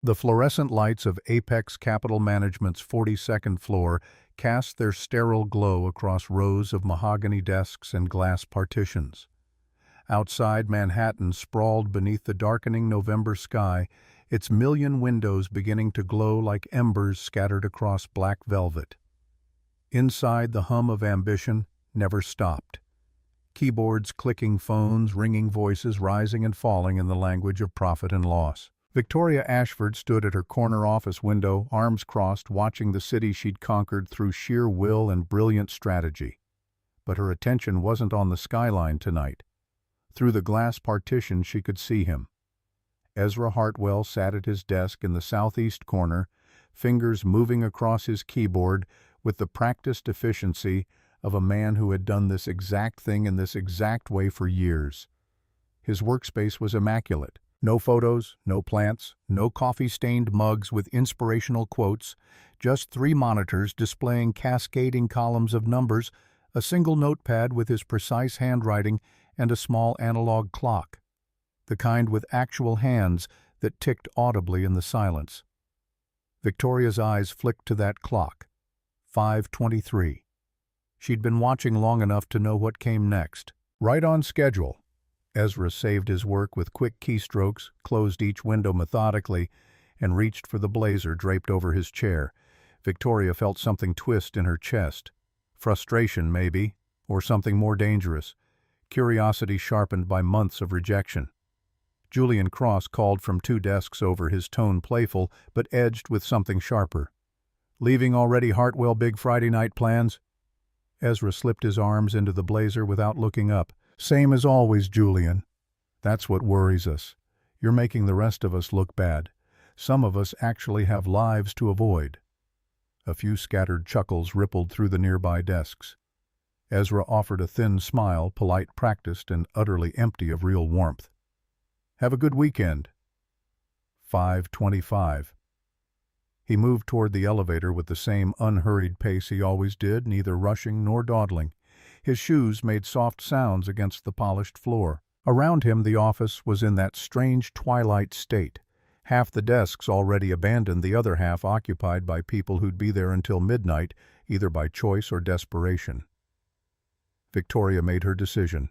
The fluorescent lights of Apex Capital Management's 42nd floor cast their sterile glow across rows of mahogany desks and glass partitions. Outside, Manhattan sprawled beneath the darkening November sky, its million windows beginning to glow like embers scattered across black velvet. Inside, the hum of ambition never stopped. Keyboards clicking, phones ringing, voices rising and falling in the language of profit and loss. Victoria Ashford stood at her corner office window, arms crossed, watching the city she'd conquered through sheer will and brilliant strategy. But her attention wasn't on the skyline tonight. Through the glass partition she could see him. Ezra Hartwell sat at his desk in the southeast corner, fingers moving across his keyboard with the practiced efficiency of a man who had done this exact thing in this exact way for years. His workspace was immaculate. No photos, no plants, no coffee-stained mugs with inspirational quotes, just 3 monitors displaying cascading columns of numbers, a single notepad with his precise handwriting, and a small analog clock, the kind with actual hands that ticked audibly in the silence. Victoria's eyes flicked to that clock. 5:23. She'd been watching long enough to know what came next. Right on schedule. Ezra saved his work with quick keystrokes, closed each window methodically, and reached for the blazer draped over his chair. Victoria felt something twist in her chest. Frustration, maybe, or something more dangerous. Curiosity sharpened by months of rejection. Julian Cross called from 2 desks over, his tone playful, but edged with something sharper. "Leaving already, Hartwell? Big Friday night plans?" Ezra slipped his arms into the blazer without looking up. "Same as always, Julian. That's what worries us. You're making the rest of us look bad. Some of us actually have lives to avoid." A few scattered chuckles rippled through the nearby desks. Ezra offered a thin smile, polite, practiced, and utterly empty of real warmth. "Have a good weekend." 5:25. He moved toward the elevator with the same unhurried pace he always did, neither rushing nor dawdling. His shoes made soft sounds against the polished floor. Around him the office was in that strange twilight state. Half the desks already abandoned, the other half occupied by people who'd be there until midnight, either by choice or desperation. Victoria made her decision.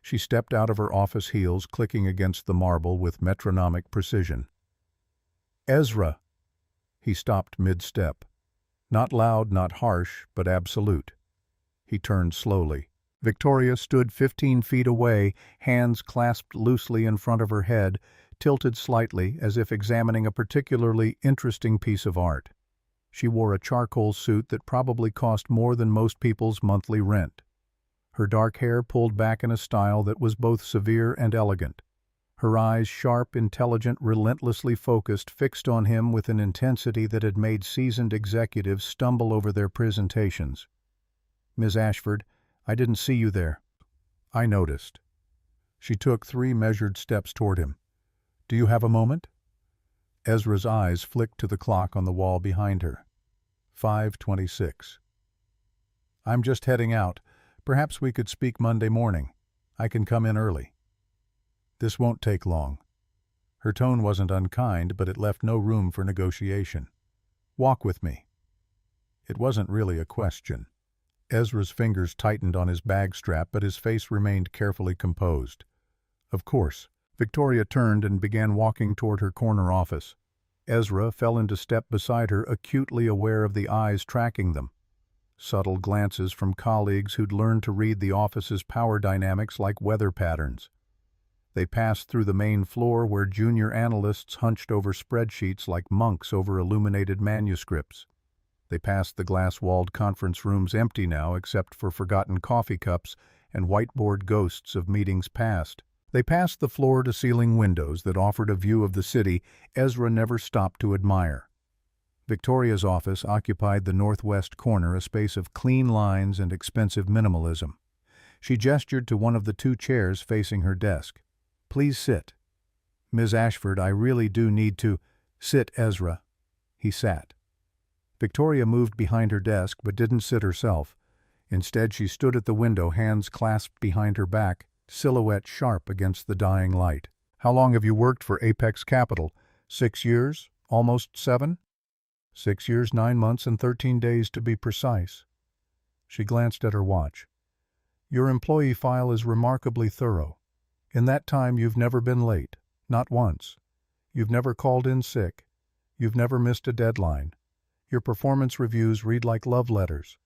She stepped out of her office, heels clicking against the marble with metronomic precision. "Ezra!" He stopped mid-step. Not loud, not harsh, but absolute. He turned slowly. Victoria stood 15 feet away, hands clasped loosely in front of her head, tilted slightly as if examining a particularly interesting piece of art. She wore a charcoal suit that probably cost more than most people's monthly rent. Her dark hair pulled back in a style that was both severe and elegant. Her eyes, sharp, intelligent, relentlessly focused, fixed on him with an intensity that had made seasoned executives stumble over their presentations. "Ms. Ashford, I didn't see you there." "I noticed." She took 3 measured steps toward him. "Do you have a moment?" Ezra's eyes flicked to the clock on the wall behind her. 5:26. "I'm just heading out. Perhaps we could speak Monday morning. I can come in early." "This won't take long." Her tone wasn't unkind, but it left no room for negotiation. "Walk with me." It wasn't really a question. Ezra's fingers tightened on his bag strap, but his face remained carefully composed. "Of course." Victoria turned and began walking toward her corner office. Ezra fell into step beside her, acutely aware of the eyes tracking them. Subtle glances from colleagues who'd learned to read the office's power dynamics like weather patterns. They passed through the main floor where junior analysts hunched over spreadsheets like monks over illuminated manuscripts. They passed the glass-walled conference rooms, empty now except for forgotten coffee cups and whiteboard ghosts of meetings past. They passed the floor-to-ceiling windows that offered a view of the city Ezra never stopped to admire. Victoria's office occupied the northwest corner, a space of clean lines and expensive minimalism. She gestured to one of the 2 chairs facing her desk. "Please sit." "Ms. Ashford, I really do need to—" "Sit, Ezra." He sat. Victoria moved behind her desk but didn't sit herself. Instead, she stood at the window, hands clasped behind her back, silhouette sharp against the dying light. "How long have you worked for Apex Capital? 6 years? Almost 7? 6 years, 9 months, and 13 days to be precise. She glanced at her watch. Your employee file is remarkably thorough. In that time you've never been late, not once. You've never called in sick. You've never missed a deadline. Your performance reviews read like love letters.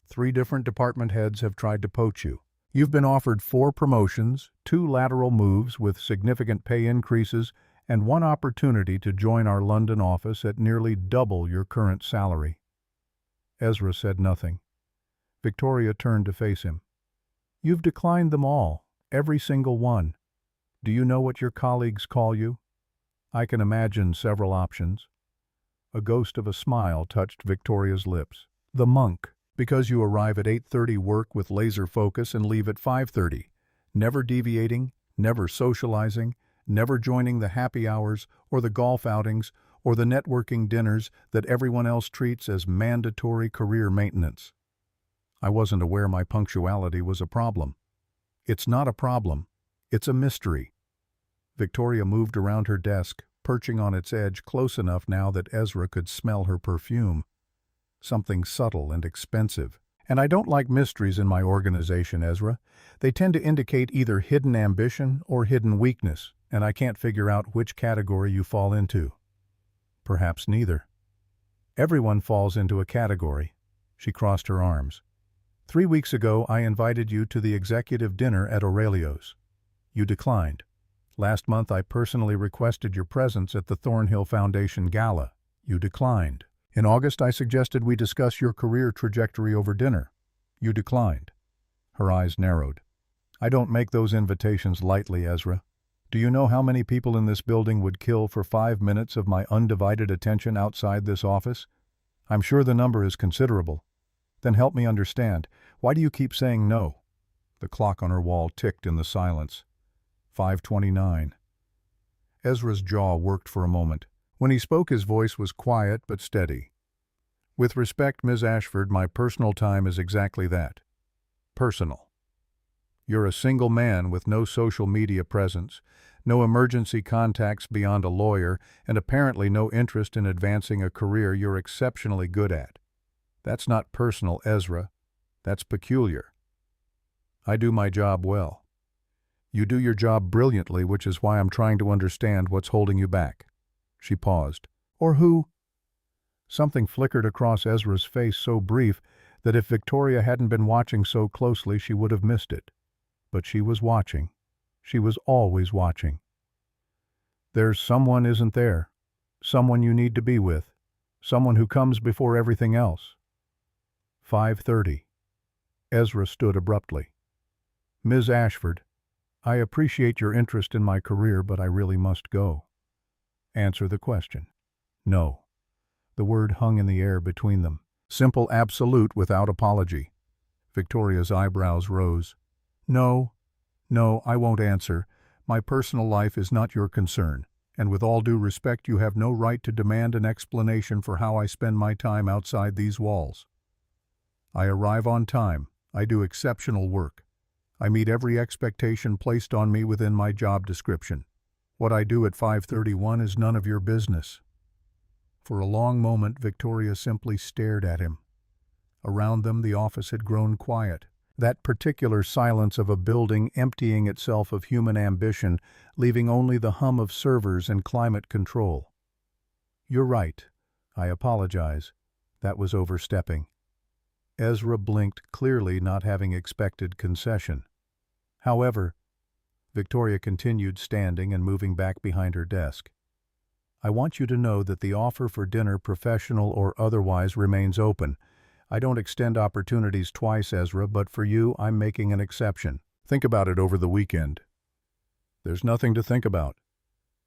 3 different department heads have tried to poach you. You've been offered 4 promotions, 2 lateral moves with significant pay increases, and 1 opportunity to join our London office at nearly double your current salary. Ezra said nothing. Victoria turned to face him. You've declined them all, every single one. Do you know what your colleagues call you? I can imagine several options. A ghost of a smile touched Victoria's lips. The monk, because you arrive at 8:30, work with laser focus, and leave at 5:30, never deviating, never socializing, never joining the happy hours or the golf outings or the networking dinners that everyone else treats as mandatory career maintenance. I wasn't aware my punctuality was a problem. It's not a problem. It's a mystery. Victoria moved around her desk, perching on its edge close enough now that Ezra could smell her perfume. Something subtle and expensive. And I don't like mysteries in my organization, Ezra. They tend to indicate either hidden ambition or hidden weakness, and I can't figure out which category you fall into. Perhaps neither. Everyone falls into a category. She crossed her arms. 3 weeks ago, I invited you to the executive dinner at Aurelio's. You declined. Last month, I personally requested your presence at the Thornhill Foundation Gala. You declined. In August, I suggested we discuss your career trajectory over dinner. You declined. Her eyes narrowed. I don't make those invitations lightly, Ezra. Do you know how many people in this building would kill for 5 minutes of my undivided attention outside this office? I'm sure the number is considerable. Then help me understand. Why do you keep saying no? The clock on her wall ticked in the silence. 5:29. Ezra's jaw worked for a moment. When he spoke, his voice was quiet but steady. With respect, Ms. Ashford, my personal time is exactly that. Personal. You're a single man with no social media presence, no emergency contacts beyond a lawyer, and apparently no interest in advancing a career you're exceptionally good at. That's not personal, Ezra. That's peculiar. I do my job well. You do your job brilliantly, which is why I'm trying to understand what's holding you back. She paused. Or who? Something flickered across Ezra's face so brief that if Victoria hadn't been watching so closely, she would have missed it. But she was watching. She was always watching. There's someone, isn't there? Someone you need to be with. Someone who comes before everything else. 5:30. Ezra stood abruptly. Ms. Ashford, I appreciate your interest in my career, but I really must go. Answer the question. No. The word hung in the air between them. Simple absolute without apology. Victoria's eyebrows rose. No, I won't answer. My personal life is not your concern, and with all due respect, you have no right to demand an explanation for how I spend my time outside these walls. I arrive on time. I do exceptional work. I meet every expectation placed on me within my job description. What I do at 5:31 is none of your business. For a long moment, Victoria simply stared at him. Around them, the office had grown quiet. That particular silence of a building emptying itself of human ambition, leaving only the hum of servers and climate control. You're right. I apologize. That was overstepping. Ezra blinked, clearly not having expected concession. However, Victoria continued, standing and moving back behind her desk. I want you to know that the offer for dinner, professional or otherwise, remains open. I don't extend opportunities twice, Ezra, but for you, I'm making an exception. Think about it over the weekend. There's nothing to think about.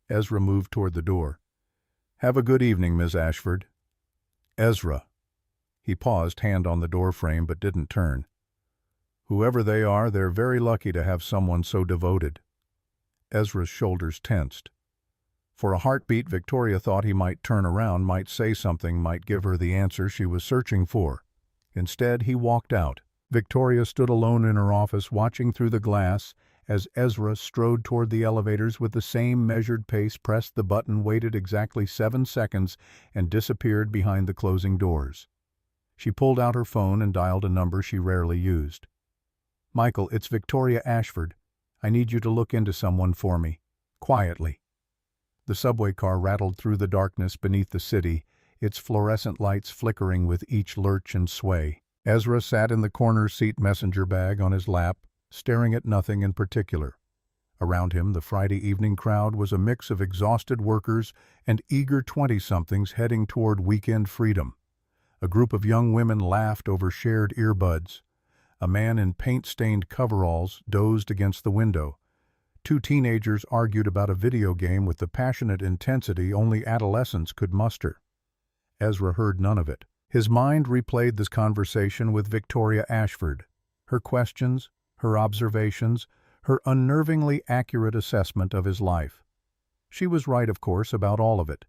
Ezra moved toward the door. Have a good evening, Ms. Ashford. Ezra. He paused, hand on the doorframe, but didn't turn. Whoever they are, they're very lucky to have someone so devoted. Ezra's shoulders tensed. For a heartbeat, Victoria thought he might turn around, might say something, might give her the answer she was searching for. Instead, he walked out. Victoria stood alone in her office, watching through the glass, As Ezra strode toward the elevators with the same measured pace, pressed the button, waited exactly 7 seconds, and disappeared behind the closing doors. She pulled out her phone and dialed a number she rarely used. "Michael, it's Victoria Ashford. I need you to look into someone for me. Quietly." The subway car rattled through the darkness beneath the city, its fluorescent lights flickering with each lurch and sway. Ezra sat in the corner seat, messenger bag on his lap, staring at nothing in particular. Around him, the Friday evening crowd was a mix of exhausted workers and eager 20-somethings heading toward weekend freedom. A group of young women laughed over shared earbuds. A man in paint-stained coveralls dozed against the window. 2 teenagers argued about a video game with the passionate intensity only adolescents could muster. Ezra heard none of it. His mind replayed this conversation with Victoria Ashford. Her questions, her observations, her unnervingly accurate assessment of his life. She was right, of course, about all of it.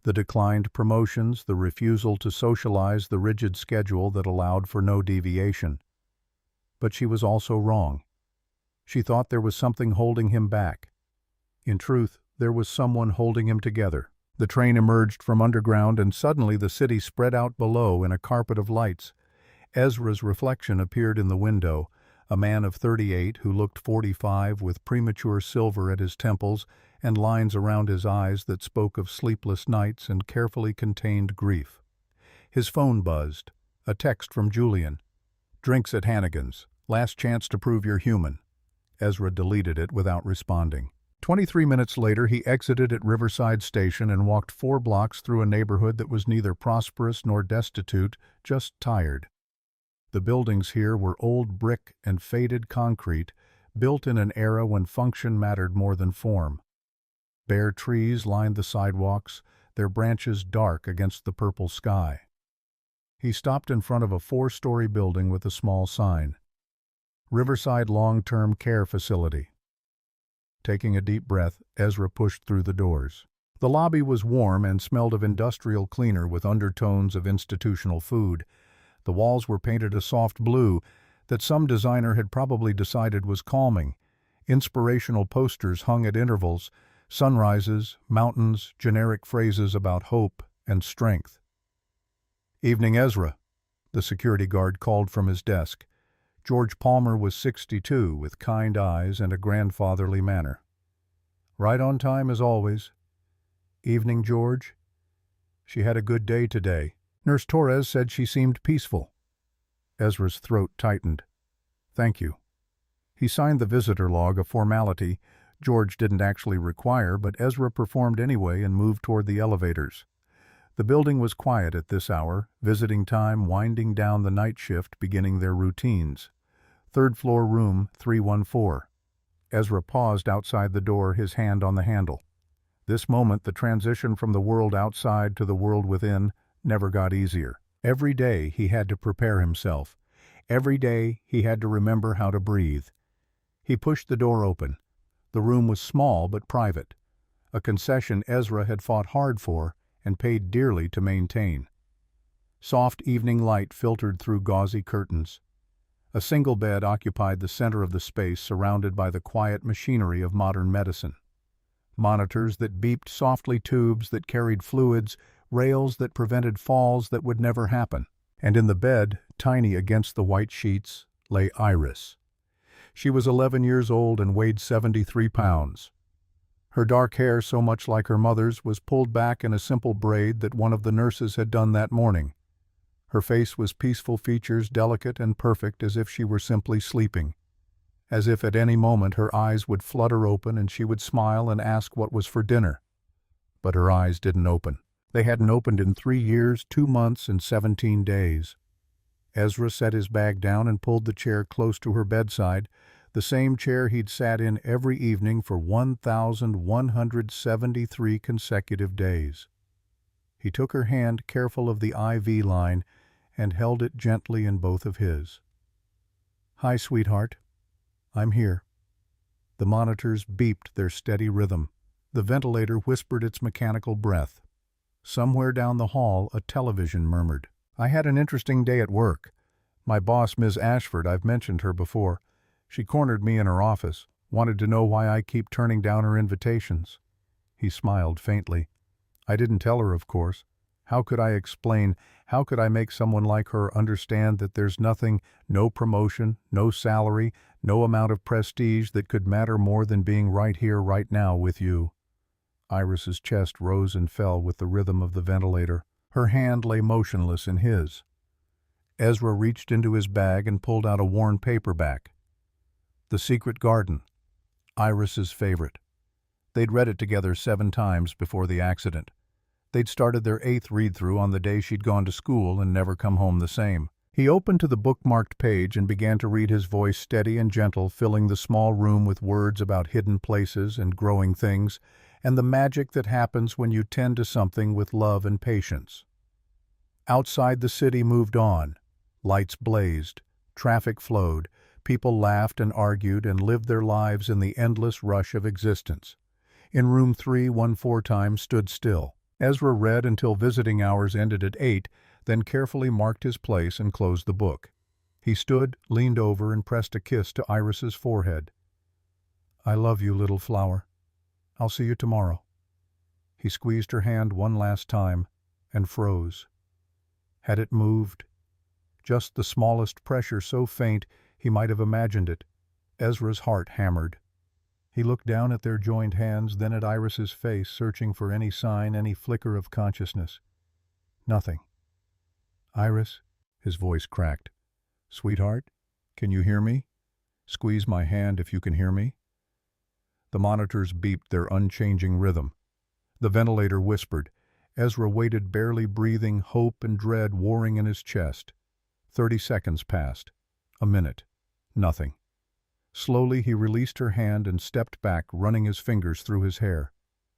The declined promotions, the refusal to socialize, the rigid schedule that allowed for no deviation. But she was also wrong. She thought there was something holding him back. In truth, there was someone holding him together. The train emerged from underground, and suddenly the city spread out below in a carpet of lights. Ezra's reflection appeared in the window, a man of 38 who looked 45, with premature silver at his temples and lines around his eyes that spoke of sleepless nights and carefully contained grief. His phone buzzed. A text from Julian. "Drinks at Hannigan's. Last chance to prove you're human." Ezra deleted it without responding. 23 minutes later, he exited at Riverside Station and walked 4 blocks through a neighborhood that was neither prosperous nor destitute, just tired. The buildings here were old brick and faded concrete, built in an era when function mattered more than form. Bare trees lined the sidewalks, their branches dark against the purple sky. He stopped in front of a 4-story building with a small sign. Riverside Long-Term Care Facility. Taking a deep breath, Ezra pushed through the doors. The lobby was warm and smelled of industrial cleaner with undertones of institutional food. The walls were painted a soft blue that some designer had probably decided was calming. Inspirational posters hung at intervals, sunrises, mountains, generic phrases about hope and strength. "Evening, Ezra," the security guard called from his desk. George Palmer was 62, with kind eyes and a grandfatherly manner. "Right on time as always." "Evening, George." "She had a good day today. Nurse Torres said she seemed peaceful." Ezra's throat tightened. "Thank you." He signed the visitor log, a formality George didn't actually require, but Ezra performed anyway and moved toward the elevators. The building was quiet at this hour, visiting time winding down, the night shift beginning their routines. 3rd floor room 314. Ezra paused outside the door, his hand on the handle. This moment, the transition from the world outside to the world within, never got easier. Every day he had to prepare himself. Every day he had to remember how to breathe. He pushed the door open. The room was small but private, a concession Ezra had fought hard for and paid dearly to maintain. Soft evening light filtered through gauzy curtains. A single bed occupied the center of the space, surrounded by the quiet machinery of modern medicine. Monitors that beeped softly, tubes that carried fluids, rails that prevented falls that would never happen. And in the bed, tiny against the white sheets, lay Iris. She was 11 years old and weighed 73 pounds. Her dark hair, so much like her mother's, was pulled back in a simple braid that one of the nurses had done that morning. Her face was peaceful features, delicate and perfect, as if she were simply sleeping. As if at any moment her eyes would flutter open and she would smile and ask what was for dinner. But her eyes didn't open. They hadn't opened in 3 years, 2 months, and 17 days. Ezra set his bag down and pulled the chair close to her bedside, the same chair he'd sat in every evening for 1,173 consecutive days. He took her hand, careful of the IV line, and held it gently in both of his. "Hi, sweetheart. I'm here." The monitors beeped their steady rhythm. The ventilator whispered its mechanical breath. Somewhere down the hall, a television murmured. "I had an interesting day at work. My boss, Ms. Ashford, I've mentioned her before. She cornered me in her office. Wanted to know why I keep turning down her invitations." He smiled faintly. "I didn't tell her, of course. How could I explain, how could I make someone like her understand that there's nothing, no promotion, no salary, no amount of prestige that could matter more than being right here, right now with you?" Iris's chest rose and fell with the rhythm of the ventilator. Her hand lay motionless in his. Ezra reached into his bag and pulled out a worn paperback. The Secret Garden, Iris's favorite. They'd read it together 7 times before the accident. They'd started their 8th read-through on the day she'd gone to school and never come home the same. He opened to the bookmarked page and began to read, his voice steady and gentle, filling the small room with words about hidden places and growing things, and the magic that happens when you tend to something with love and patience. Outside, the city moved on. Lights blazed, traffic flowed, people laughed and argued and lived their lives in the endless rush of existence. In room 314 stood still. Ezra read until visiting hours ended at 8, then carefully marked his place and closed the book. He stood, leaned over, and pressed a kiss to Iris's forehead. "I love you, little flower. I'll see you tomorrow." He squeezed her hand one last time and froze. Had it moved? Just the smallest pressure, so faint he might have imagined it. Ezra's heart hammered. He looked down at their joined hands, then at Iris's face, searching for any sign, any flicker of consciousness. Nothing. "Iris," his voice cracked. "Sweetheart, can you hear me? Squeeze my hand if you can hear me." The monitors beeped their unchanging rhythm. The ventilator whispered. Ezra waited, barely breathing, hope and dread warring in his chest. 30 seconds passed. A minute. Nothing. Slowly he released her hand and stepped back, running his fingers through his hair.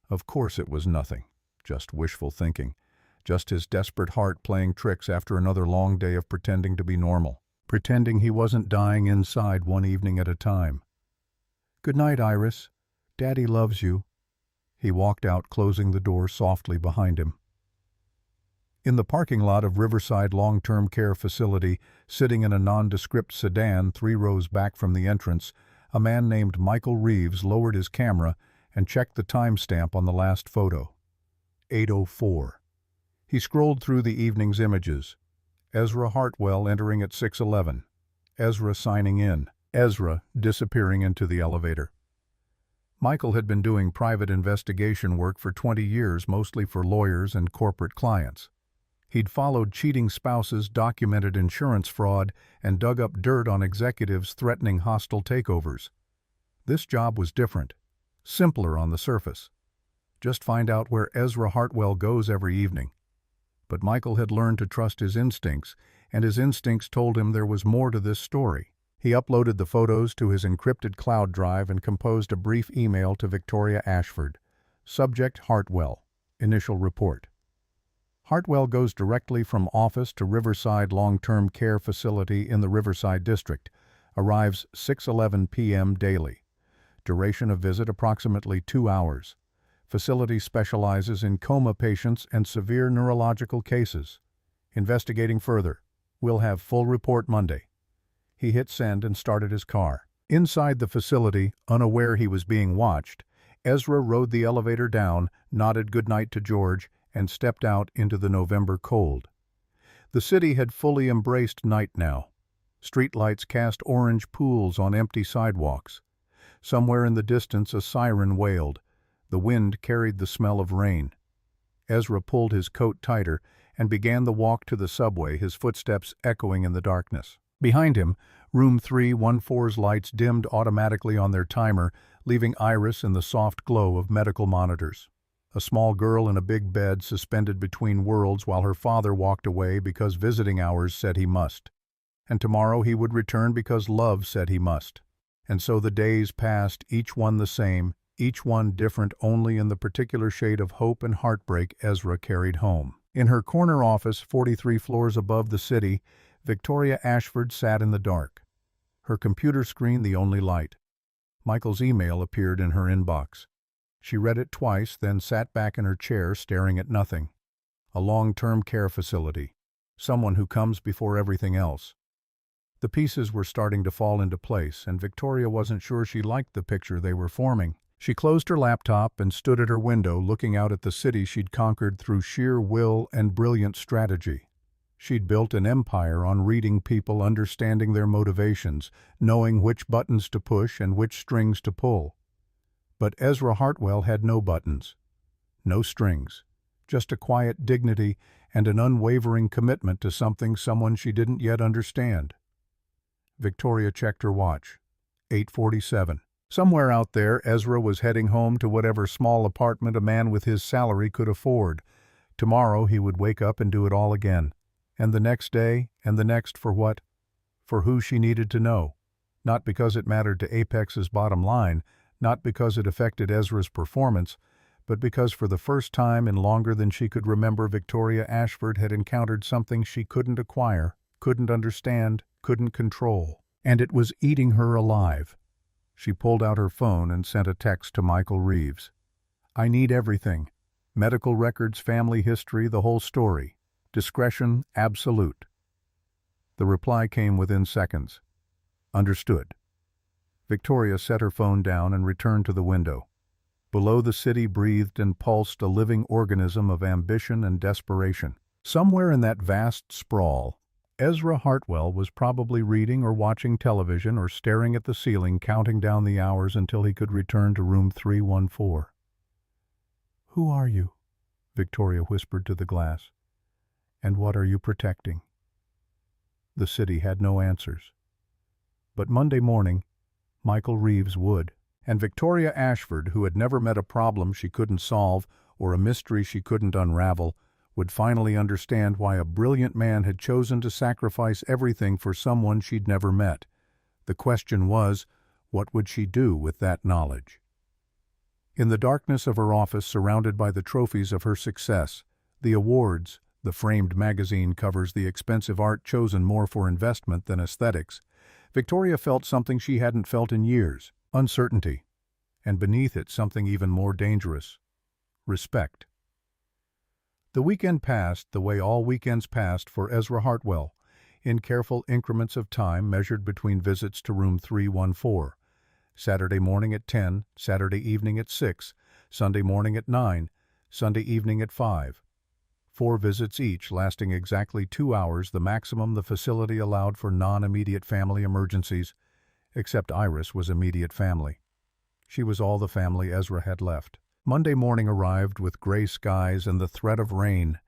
Of course it was nothing. Just wishful thinking. Just his desperate heart playing tricks after another long day of pretending to be normal. Pretending he wasn't dying inside one evening at a time. "Good night, Iris. Daddy loves you." He walked out, closing the door softly behind him. In the parking lot of Riverside Long-Term Care Facility, sitting in a nondescript sedan 3 rows back from the entrance, a man named Michael Reeves lowered his camera and checked the timestamp on the last photo. 8:04. He scrolled through the evening's images. Ezra Hartwell entering at 6:11. Ezra signing in. Ezra disappearing into the elevator. Michael had been doing private investigation work for 20 years, mostly for lawyers and corporate clients. He'd followed cheating spouses, documented insurance fraud, and dug up dirt on executives threatening hostile takeovers. This job was different, simpler on the surface. Just find out where Ezra Hartwell goes every evening. But Michael had learned to trust his instincts, and his instincts told him there was more to this story. He uploaded the photos to his encrypted cloud drive and composed a brief email to Victoria Ashford. Subject: Hartwell. Initial report. Hartwell goes directly from office to Riverside Long-Term Care Facility in the Riverside District. Arrives 6:11 p.m. daily. Duration of visit approximately 2 hours. Facility specializes in coma patients and severe neurological cases. Investigating further. Will have full report Monday. He hit send and started his car. Inside the facility, unaware he was being watched, Ezra rode the elevator down, nodded goodnight to George, and stepped out into the November cold. The city had fully embraced night now. Streetlights cast orange pools on empty sidewalks. Somewhere in the distance a siren wailed. The wind carried the smell of rain. Ezra pulled his coat tighter and began the walk to the subway, his footsteps echoing in the darkness. Behind him, room 314's lights dimmed automatically on their timer, leaving Iris in the soft glow of medical monitors. A small girl in a big bed suspended between worlds while her father walked away because visiting hours said he must. And tomorrow he would return because love said he must. And so the days passed, each one the same, each one different only in the particular shade of hope and heartbreak Ezra carried home. In her corner office, 43 floors above the city, Victoria Ashford sat in the dark. Her computer screen the only light. Michael's email appeared in her inbox. She read it twice, then sat back in her chair staring at nothing. A long-term care facility. Someone who comes before everything else. The pieces were starting to fall into place, and Victoria wasn't sure she liked the picture they were forming. She closed her laptop and stood at her window looking out at the city she'd conquered through sheer will and brilliant strategy. She'd built an empire on reading people, understanding their motivations, knowing which buttons to push and which strings to pull. But Ezra Hartwell had no buttons, no strings, just a quiet dignity and an unwavering commitment to someone she didn't yet understand. Victoria checked her watch. 8:47. Somewhere out there, Ezra was heading home to whatever small apartment a man with his salary could afford. Tomorrow he would wake up and do it all again. And the next day, and the next for what? For who she needed to know. Not because it mattered to Apex's bottom line, not because it affected Ezra's performance, but because for the first time in longer than she could remember, Victoria Ashford had encountered something she couldn't acquire, couldn't understand, couldn't control. And it was eating her alive. She pulled out her phone and sent a text to Michael Reeves. "I need everything. Medical records, family history, the whole story. Discretion absolute." The reply came within seconds. "Understood." Victoria set her phone down and returned to the window. Below, the city breathed and pulsed, a living organism of ambition and desperation. Somewhere in that vast sprawl, Ezra Hartwell was probably reading or watching television or staring at the ceiling, counting down the hours until he could return to room 314. "Who are you?" Victoria whispered to the glass. "And what are you protecting?" The city had no answers. But Monday morning, Michael Reeves would. And Victoria Ashford, who had never met a problem she couldn't solve or a mystery she couldn't unravel, would finally understand why a brilliant man had chosen to sacrifice everything for someone she'd never met. The question was, what would she do with that knowledge? In the darkness of her office, surrounded by the trophies of her success, the awards, the framed magazine covers, the expensive art chosen more for investment than aesthetics, Victoria felt something she hadn't felt in years: uncertainty, and beneath it something even more dangerous: respect. The weekend passed the way all weekends passed for Ezra Hartwell, in careful increments of time measured between visits to room 314. Saturday morning at 10, Saturday evening at 6, Sunday morning at 9, Sunday evening at 5. 4 visits each, lasting exactly 2 hours, the maximum the facility allowed for non-immediate family emergencies, except Iris was immediate family. She was all the family Ezra had left. Monday morning arrived with gray skies and the threat of rain.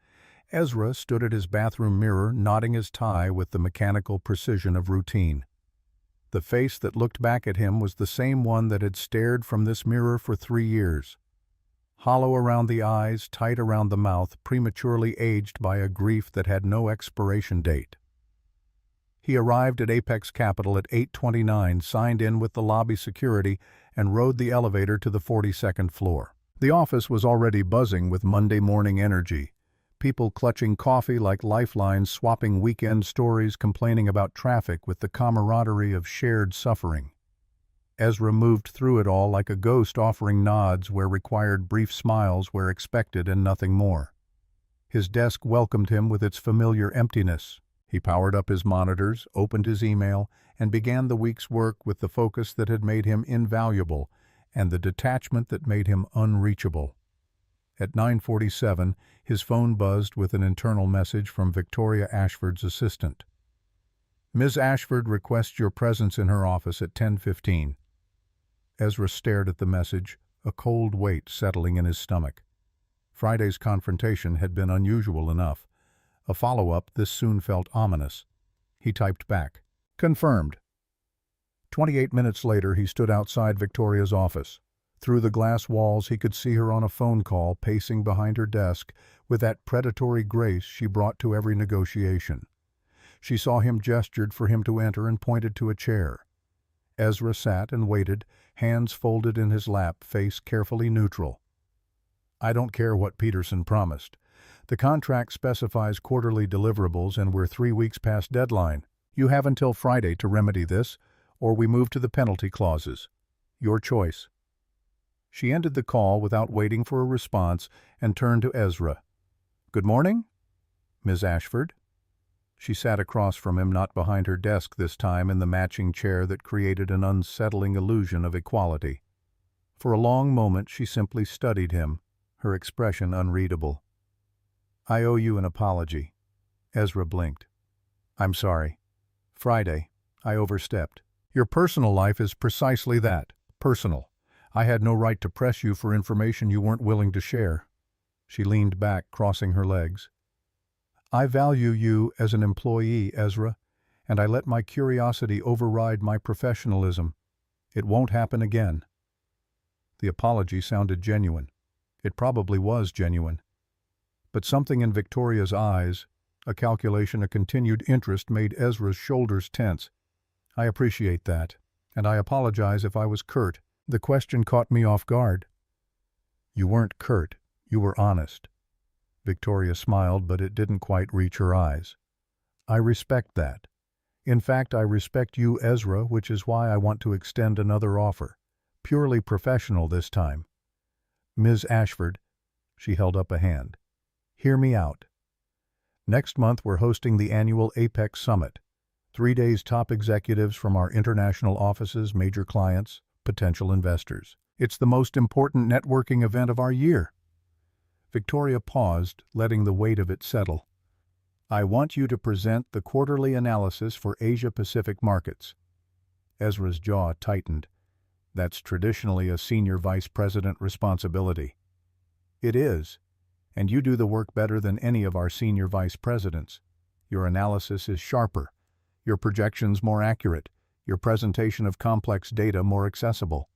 Ezra stood at his bathroom mirror, knotting his tie with the mechanical precision of routine. The face that looked back at him was the same one that had stared from this mirror for 3 years. Hollow around the eyes, tight around the mouth, prematurely aged by a grief that had no expiration date. He arrived at Apex Capital at 8:29, signed in with the lobby security, and rode the elevator to the 42nd floor. The office was already buzzing with Monday morning energy. People clutching coffee like lifelines, swapping weekend stories, complaining about traffic with the camaraderie of shared suffering. Ezra moved through it all like a ghost, offering nods where required, brief smiles where expected, and nothing more. His desk welcomed him with its familiar emptiness. He powered up his monitors, opened his email, and began the week's work with the focus that had made him invaluable and the detachment that made him unreachable. At 9:47, his phone buzzed with an internal message from Victoria Ashford's assistant. "Ms. Ashford requests your presence in her office at 10:15. Ezra stared at the message, a cold weight settling in his stomach. Friday's confrontation had been unusual enough. A follow-up this soon felt ominous. He typed back, "Confirmed." 28 minutes later, he stood outside Victoria's office. Through the glass walls, he could see her on a phone call, pacing behind her desk with that predatory grace she brought to every negotiation. She saw him, gestured for him to enter, and pointed to a chair. Ezra sat and waited, hands folded in his lap, face carefully neutral. "I don't care what Peterson promised. The contract specifies quarterly deliverables, and we're 3 weeks past deadline. You have until Friday to remedy this, or we move to the penalty clauses. Your choice." She ended the call without waiting for a response and turned to Ezra. "Good morning, Ms. Ashford." She sat across from him, not behind her desk this time, in the matching chair that created an unsettling illusion of equality. For a long moment she simply studied him, her expression unreadable. "I owe you an apology." Ezra blinked. "I'm sorry. Friday, I overstepped." "Your personal life is precisely that, personal. I had no right to press you for information you weren't willing to share." She leaned back, crossing her legs. "I value you as an employee, Ezra, and I let my curiosity override my professionalism. It won't happen again." The apology sounded genuine. It probably was genuine. But something in Victoria's eyes, a calculation, a continued interest, made Ezra's shoulders tense. "I appreciate that, and I apologize if I was curt." The question caught me off guard. "You weren't curt. You were honest." Victoria smiled, but it didn't quite reach her eyes. "I respect that. In fact, I respect you, Ezra, which is why I want to extend another offer. Purely professional this time. Ms. Ashford," she held up a hand, "hear me out. Next month we're hosting the annual Apex Summit. 3 days, top executives from our international offices, major clients, potential investors. It's the most important networking event of our year." Victoria paused, letting the weight of it settle. "I want you to present the quarterly analysis for Asia-Pacific markets." Ezra's jaw tightened. "That's traditionally a senior vice president responsibility." "It is, and you do the work better than any of our senior vice presidents. Your analysis is sharper, your projections more accurate, your presentation of complex data more accessible."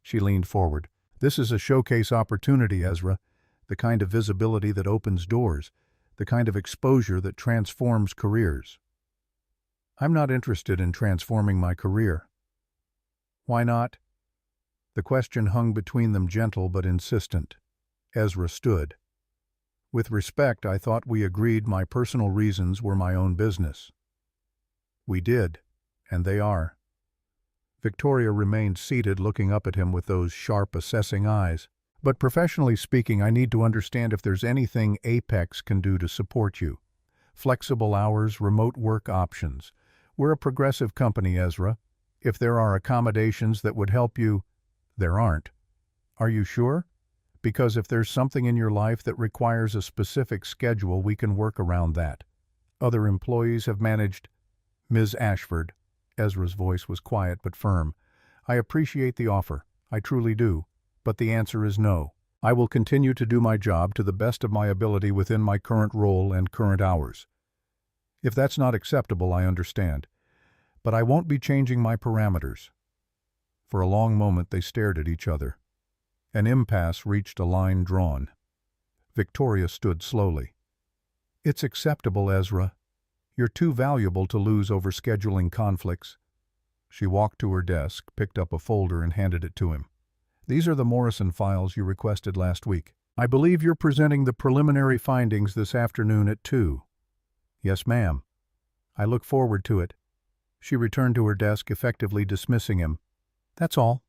She leaned forward. "This is a showcase opportunity, Ezra. The kind of visibility that opens doors, the kind of exposure that transforms careers." "I'm not interested in transforming my career." "Why not?" The question hung between them, gentle but insistent. Ezra stood. "With respect, I thought we agreed my personal reasons were my own business." "We did, and they are." Victoria remained seated, looking up at him with those sharp, assessing eyes. "But professionally speaking, I need to understand if there's anything Apex can do to support you. Flexible hours, remote work options. We're a progressive company, Ezra. If there are accommodations that would help you—" "There aren't." "Are you sure? Because if there's something in your life that requires a specific schedule, we can work around that. Other employees have managed—" "Ms. Ashford," Ezra's voice was quiet but firm, "I appreciate the offer. I truly do. But the answer is no. I will continue to do my job to the best of my ability within my current role and current hours. If that's not acceptable, I understand. But I won't be changing my parameters." For a long moment they stared at each other. An impasse reached a line drawn. Victoria stood slowly. "It's acceptable, Ezra. You're too valuable to lose over scheduling conflicts." She walked to her desk, picked up a folder and handed it to him. "These are the Morrison files you requested last week. I believe you're presenting the preliminary findings this afternoon at 2. "Yes, ma'am." "I look forward to it." She returned to her desk, effectively dismissing him. "That's all."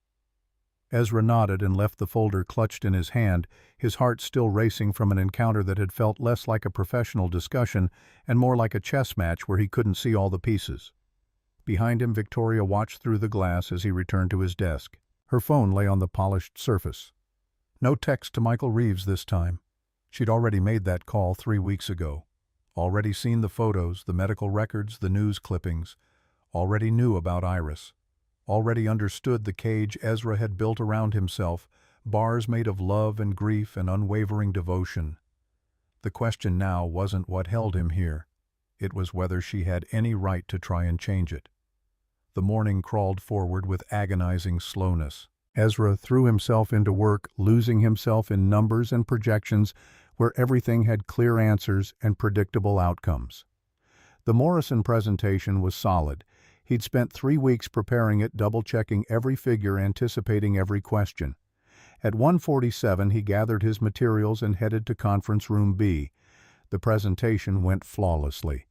Ezra nodded and left the folder clutched in his hand, his heart still racing from an encounter that had felt less like a professional discussion and more like a chess match where he couldn't see all the pieces. Behind him, Victoria watched through the glass as he returned to his desk. Her phone lay on the polished surface. No text to Michael Reeves this time. She'd already made that call 3 weeks ago. Already seen the photos, the medical records, the news clippings. Already knew about Iris. Already understood the cage Ezra had built around himself, bars made of love and grief and unwavering devotion. The question now wasn't what held him here. It was whether she had any right to try and change it. The morning crawled forward with agonizing slowness. Ezra threw himself into work, losing himself in numbers and projections where everything had clear answers and predictable outcomes. The Morrison presentation was solid. He'd spent 3 weeks preparing it, double-checking every figure, anticipating every question. At 1:47 he gathered his materials and headed to Conference Room B. The presentation went flawlessly.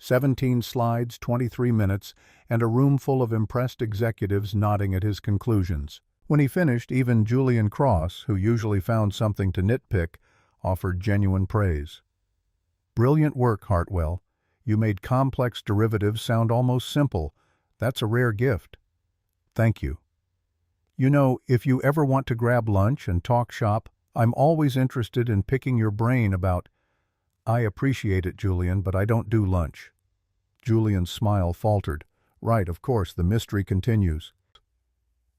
17 slides, 23 minutes, and a room full of impressed executives nodding at his conclusions. When he finished, even Julian Cross, who usually found something to nitpick, offered genuine praise. "Brilliant work, Hartwell. You made complex derivatives sound almost simple. That's a rare gift. Thank you. You know, if you ever want to grab lunch and talk shop, I'm always interested in picking your brain about— I appreciate it, Julian, but I don't do lunch. Julian's smile faltered. Right, of course, the mystery continues.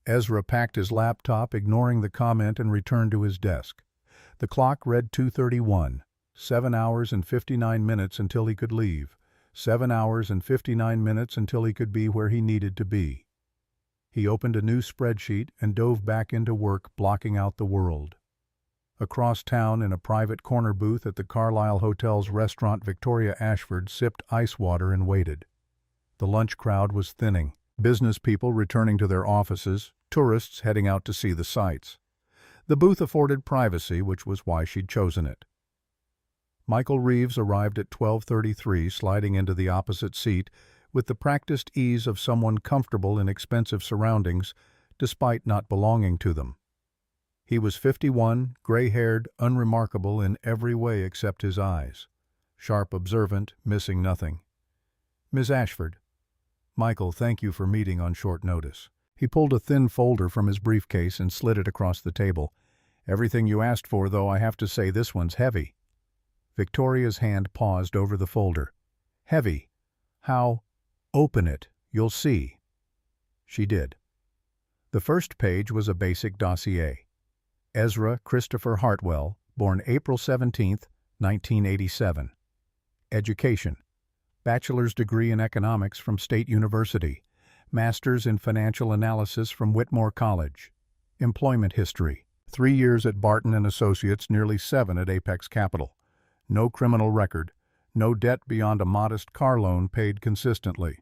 Ezra packed his laptop, ignoring the comment, and returned to his desk. The clock read 2:31. 7 hours and 59 minutes until he could leave. 7 hours and 59 minutes until he could be where he needed to be. He opened a new spreadsheet and dove back into work, blocking out the world. Across town, in a private corner booth at the Carlisle Hotel's restaurant, Victoria Ashford sipped ice water and waited. The lunch crowd was thinning. Business people returning to their offices, tourists heading out to see the sights. The booth afforded privacy, which was why she'd chosen it. Michael Reeves arrived at 12:33, sliding into the opposite seat with the practiced ease of someone comfortable in expensive surroundings, despite not belonging to them. He was 51, gray-haired, unremarkable in every way except his eyes. Sharp, observant, missing nothing. Miss Ashford. Michael, thank you for meeting on short notice. He pulled a thin folder from his briefcase and slid it across the table. Everything you asked for, though I have to say this one's heavy. Victoria's hand paused over the folder. Heavy. How? Open it. You'll see. She did. The first page was a basic dossier. Ezra Christopher Hartwell, born April 17, 1987. Education. Bachelor's degree in economics from State University. Master's in financial analysis from Whitmore College. Employment history. 3 years at Barton & Associates, nearly 7 at Apex Capital. No criminal record. No debt beyond a modest car loan paid consistently.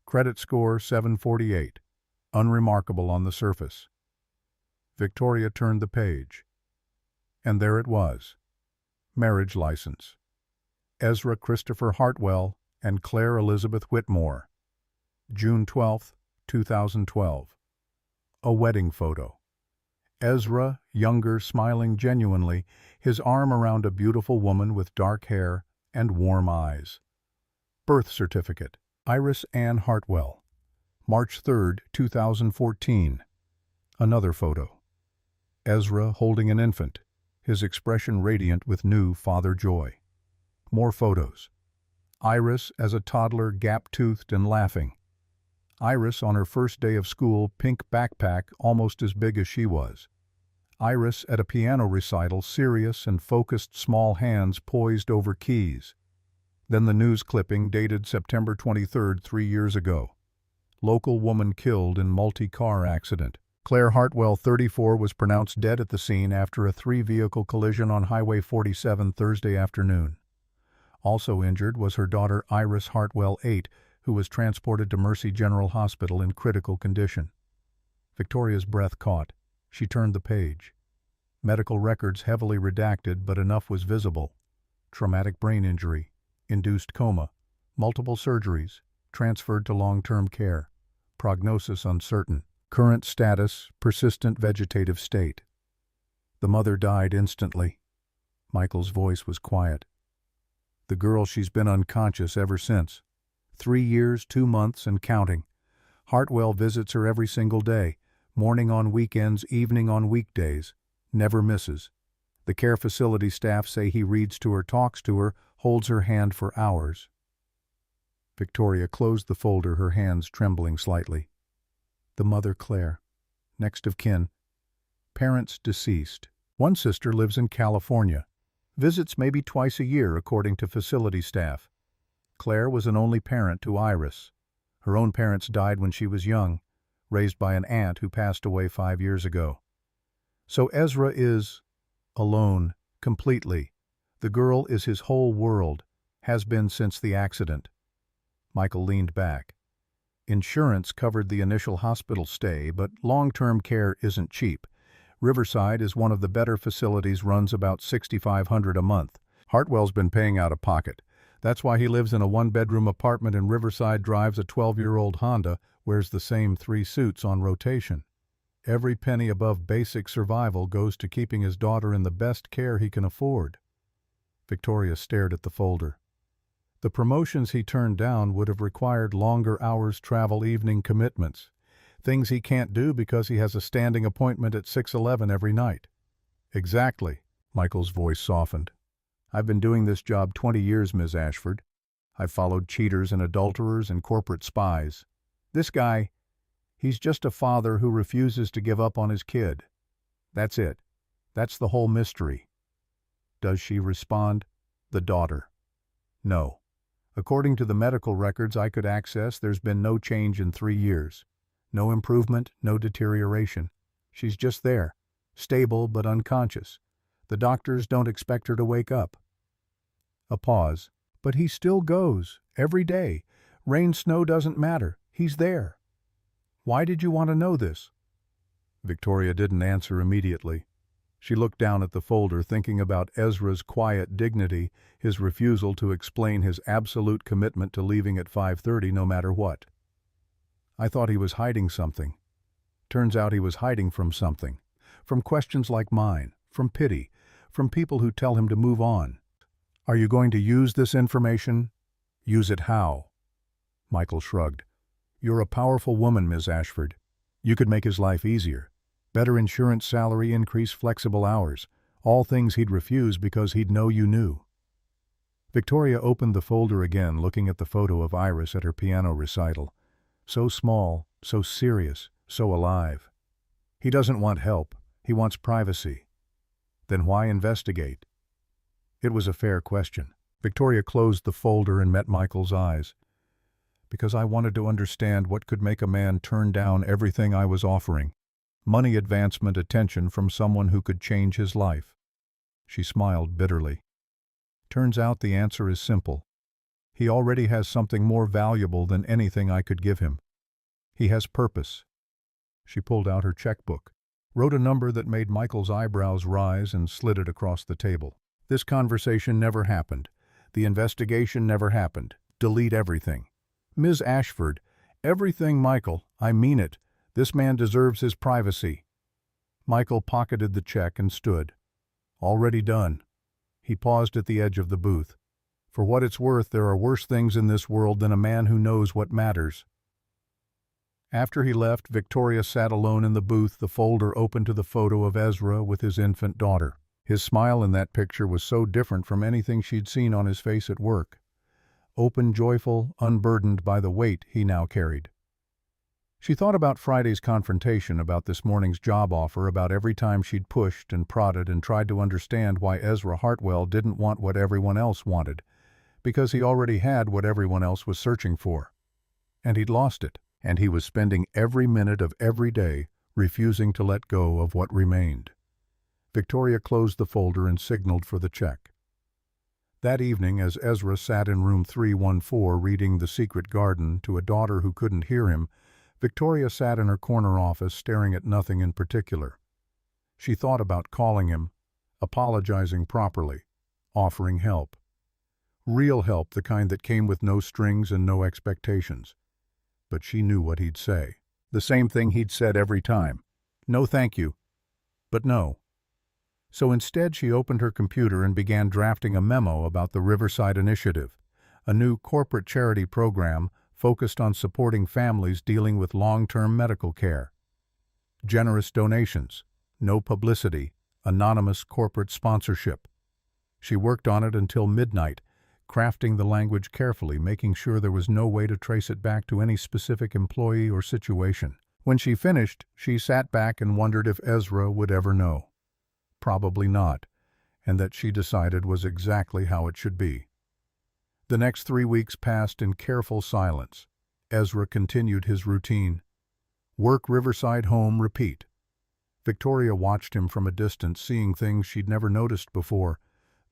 Credit score 748. Unremarkable on the surface. Victoria turned the page. And there it was. Marriage license. Ezra Christopher Hartwell and Claire Elizabeth Whitmore. June 12, 2012. A wedding photo. Ezra, younger, smiling genuinely, his arm around a beautiful woman with dark hair and warm eyes. Birth certificate. Iris Ann Hartwell. March 3, 2014. Another photo. Ezra holding an infant, his expression radiant with new father joy. More photos. Iris as a toddler, gap-toothed and laughing. Iris on her first day of school, pink backpack almost as big as she was. Iris at a piano recital, serious and focused, small hands poised over keys. Then the news clipping dated September 23, 3 years ago. Local woman killed in multi-car accident. Claire Hartwell, 34, was pronounced dead at the scene after a 3-vehicle collision on Highway 47 Thursday afternoon. Also injured was her daughter Iris Hartwell, 8, who was transported to Mercy General Hospital in critical condition. Victoria's breath caught. She turned the page. Medical records heavily redacted, but enough was visible. Traumatic brain injury, induced coma, multiple surgeries, transferred to long-term care. Prognosis uncertain. Current status, persistent vegetative state. The mother died instantly. Michael's voice was quiet. The girl, she's been unconscious ever since. 3 years, 2 months, and counting. Hartwell visits her every single day, morning on weekends, evening on weekdays. Never misses. The care facility staff say he reads to her, talks to her, holds her hand for hours. Victoria closed the folder, her hands trembling slightly. The mother, Claire. Next of kin. Parents deceased. One sister lives in California. Visits maybe twice a year, according to facility staff. Claire was an only parent to Iris. Her own parents died when she was young, raised by an aunt who passed away 5 years ago. So Ezra is alone, completely. The girl is his whole world, has been since the accident. Michael leaned back. Insurance covered the initial hospital stay, but long-term care isn't cheap. Riverside is one of the better facilities, runs about $6,500 a month. Hartwell's been paying out of pocket. That's why he lives in a 1-bedroom apartment in Riverside, drives a 12-year-old Honda, wears the same 3 suits on rotation. Every penny above basic survival goes to keeping his daughter in the best care he can afford. Victoria stared at the folder. The promotions he turned down would have required longer hours travel, evening commitments, things he can't do because he has a standing appointment at 6:11 every night. Exactly. Michael's voice softened. I've been doing this job 20 years, Ms. Ashford. I've followed cheaters and adulterers and corporate spies. This guy, he's just a father who refuses to give up on his kid. That's it. That's the whole mystery. Does she respond? The daughter. No. According to the medical records I could access, there's been no change in 3 years. No improvement, no deterioration. She's just there, stable but unconscious. The doctors don't expect her to wake up. A pause. But he still goes, every day. Rain, snow doesn't matter. He's there. Why did you want to know this? Victoria didn't answer immediately. She looked down at the folder, thinking about Ezra's quiet dignity, his refusal to explain his absolute commitment to leaving at 5:30 no matter what. I thought he was hiding something. Turns out he was hiding from something. From questions like mine, from pity, from people who tell him to move on. Are you going to use this information? Use it how? Michael shrugged. You're a powerful woman, Ms. Ashford. You could make his life easier. Better insurance, salary increase, flexible hours. All things he'd refuse because he'd know you knew. Victoria opened the folder again, looking at the photo of Iris at her piano recital. So small, so serious, so alive. He doesn't want help. He wants privacy. Then why investigate? It was a fair question. Victoria closed the folder and met Michael's eyes. Because I wanted to understand what could make a man turn down everything I was offering. Money, advancement, attention from someone who could change his life. She smiled bitterly. Turns out the answer is simple. He already has something more valuable than anything I could give him. He has purpose. She pulled out her checkbook, wrote a number that made Michael's eyebrows rise, and slid it across the table. This conversation never happened. The investigation never happened. Delete everything. Ms. Ashford, everything, Michael. I mean it. This man deserves his privacy. Michael pocketed the check and stood. Already done. He paused at the edge of the booth. For what it's worth, there are worse things in this world than a man who knows what matters. After he left, Victoria sat alone in the booth, the folder open to the photo of Ezra with his infant daughter. His smile in that picture was so different from anything she'd seen on his face at work. Open, joyful, unburdened by the weight he now carried. She thought about Friday's confrontation, about this morning's job offer, about every time she'd pushed and prodded and tried to understand why Ezra Hartwell didn't want what everyone else wanted, because he already had what everyone else was searching for. And he'd lost it, and he was spending every minute of every day refusing to let go of what remained. Victoria closed the folder and signaled for the check. That evening, as Ezra sat in room 314 reading The Secret Garden to a daughter who couldn't hear him, Victoria sat in her corner office staring at nothing in particular. She thought about calling him, apologizing properly, offering help. Real help, the kind that came with no strings and no expectations. But she knew what he'd say. The same thing he'd said every time. No thank you. But no. So instead she opened her computer and began drafting a memo about the Riverside Initiative, a new corporate charity program focused on supporting families dealing with long-term medical care. Generous donations, no publicity, anonymous corporate sponsorship. She worked on it until midnight, crafting the language carefully, making sure there was no way to trace it back to any specific employee or situation. When she finished, she sat back and wondered if Ezra would ever know. Probably not, and that she decided was exactly how it should be. The next 3 weeks passed in careful silence. Ezra continued his routine. Work, Riverside, home, repeat. Victoria watched him from a distance, seeing things she'd never noticed before,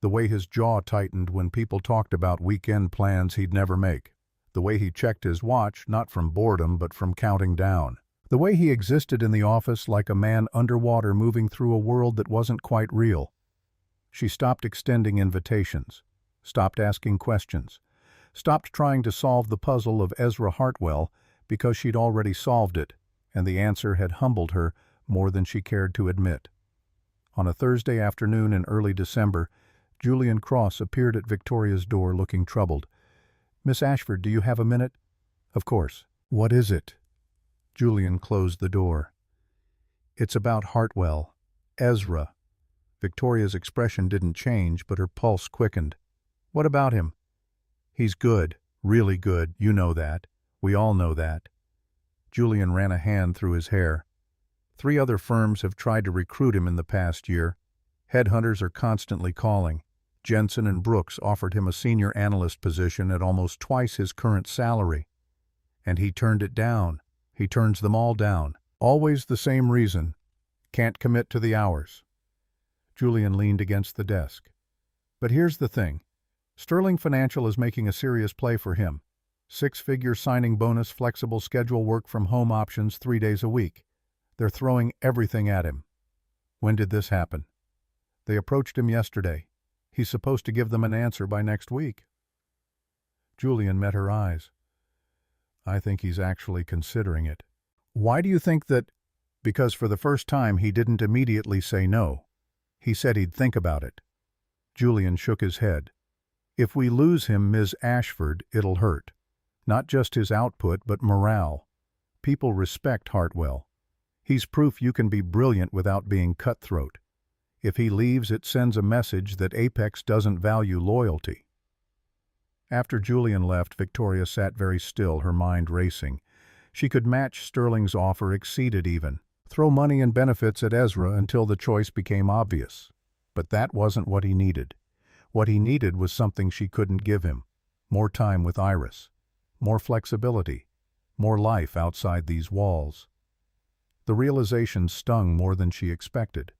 the way his jaw tightened when people talked about weekend plans he'd never make, the way he checked his watch, not from boredom but from counting down, the way he existed in the office like a man underwater moving through a world that wasn't quite real. She stopped extending invitations, stopped asking questions, stopped trying to solve the puzzle of Ezra Hartwell because she'd already solved it, and the answer had humbled her more than she cared to admit. On a Thursday afternoon in early December, Julian Cross appeared at Victoria's door looking troubled. Miss Ashford, do you have a minute? Of course. What is it? Julian closed the door. It's about Hartwell. Ezra. Victoria's expression didn't change, but her pulse quickened. What about him? He's good, really good, you know that. We all know that. Julian ran a hand through his hair. 3 other firms have tried to recruit him in the past year. Headhunters are constantly calling. Jensen and Brooks offered him a senior analyst position at almost twice his current salary. And he turned it down. He turns them all down. Always the same reason. Can't commit to the hours. Julian leaned against the desk. But here's the thing. Sterling Financial is making a serious play for him. 6-figure signing bonus, flexible schedule, work from home options 3 days a week. They're throwing everything at him. When did this happen? They approached him yesterday. He's supposed to give them an answer by next week. Julian met her eyes. I think he's actually considering it. Why do you think that? Because for the first time he didn't immediately say no. He said he'd think about it. Julian shook his head. If we lose him, Ms. Ashford, it'll hurt. Not just his output, but morale. People respect Hartwell. He's proof you can be brilliant without being cutthroat. If he leaves, it sends a message that Apex doesn't value loyalty. After Julian left, Victoria sat very still, her mind racing. She could match Sterling's offer, exceed it even. Throw money and benefits at Ezra until the choice became obvious. But that wasn't what he needed. What he needed was something she couldn't give him. More time with Iris. More flexibility. More life outside these walls. The realization stung more than she expected.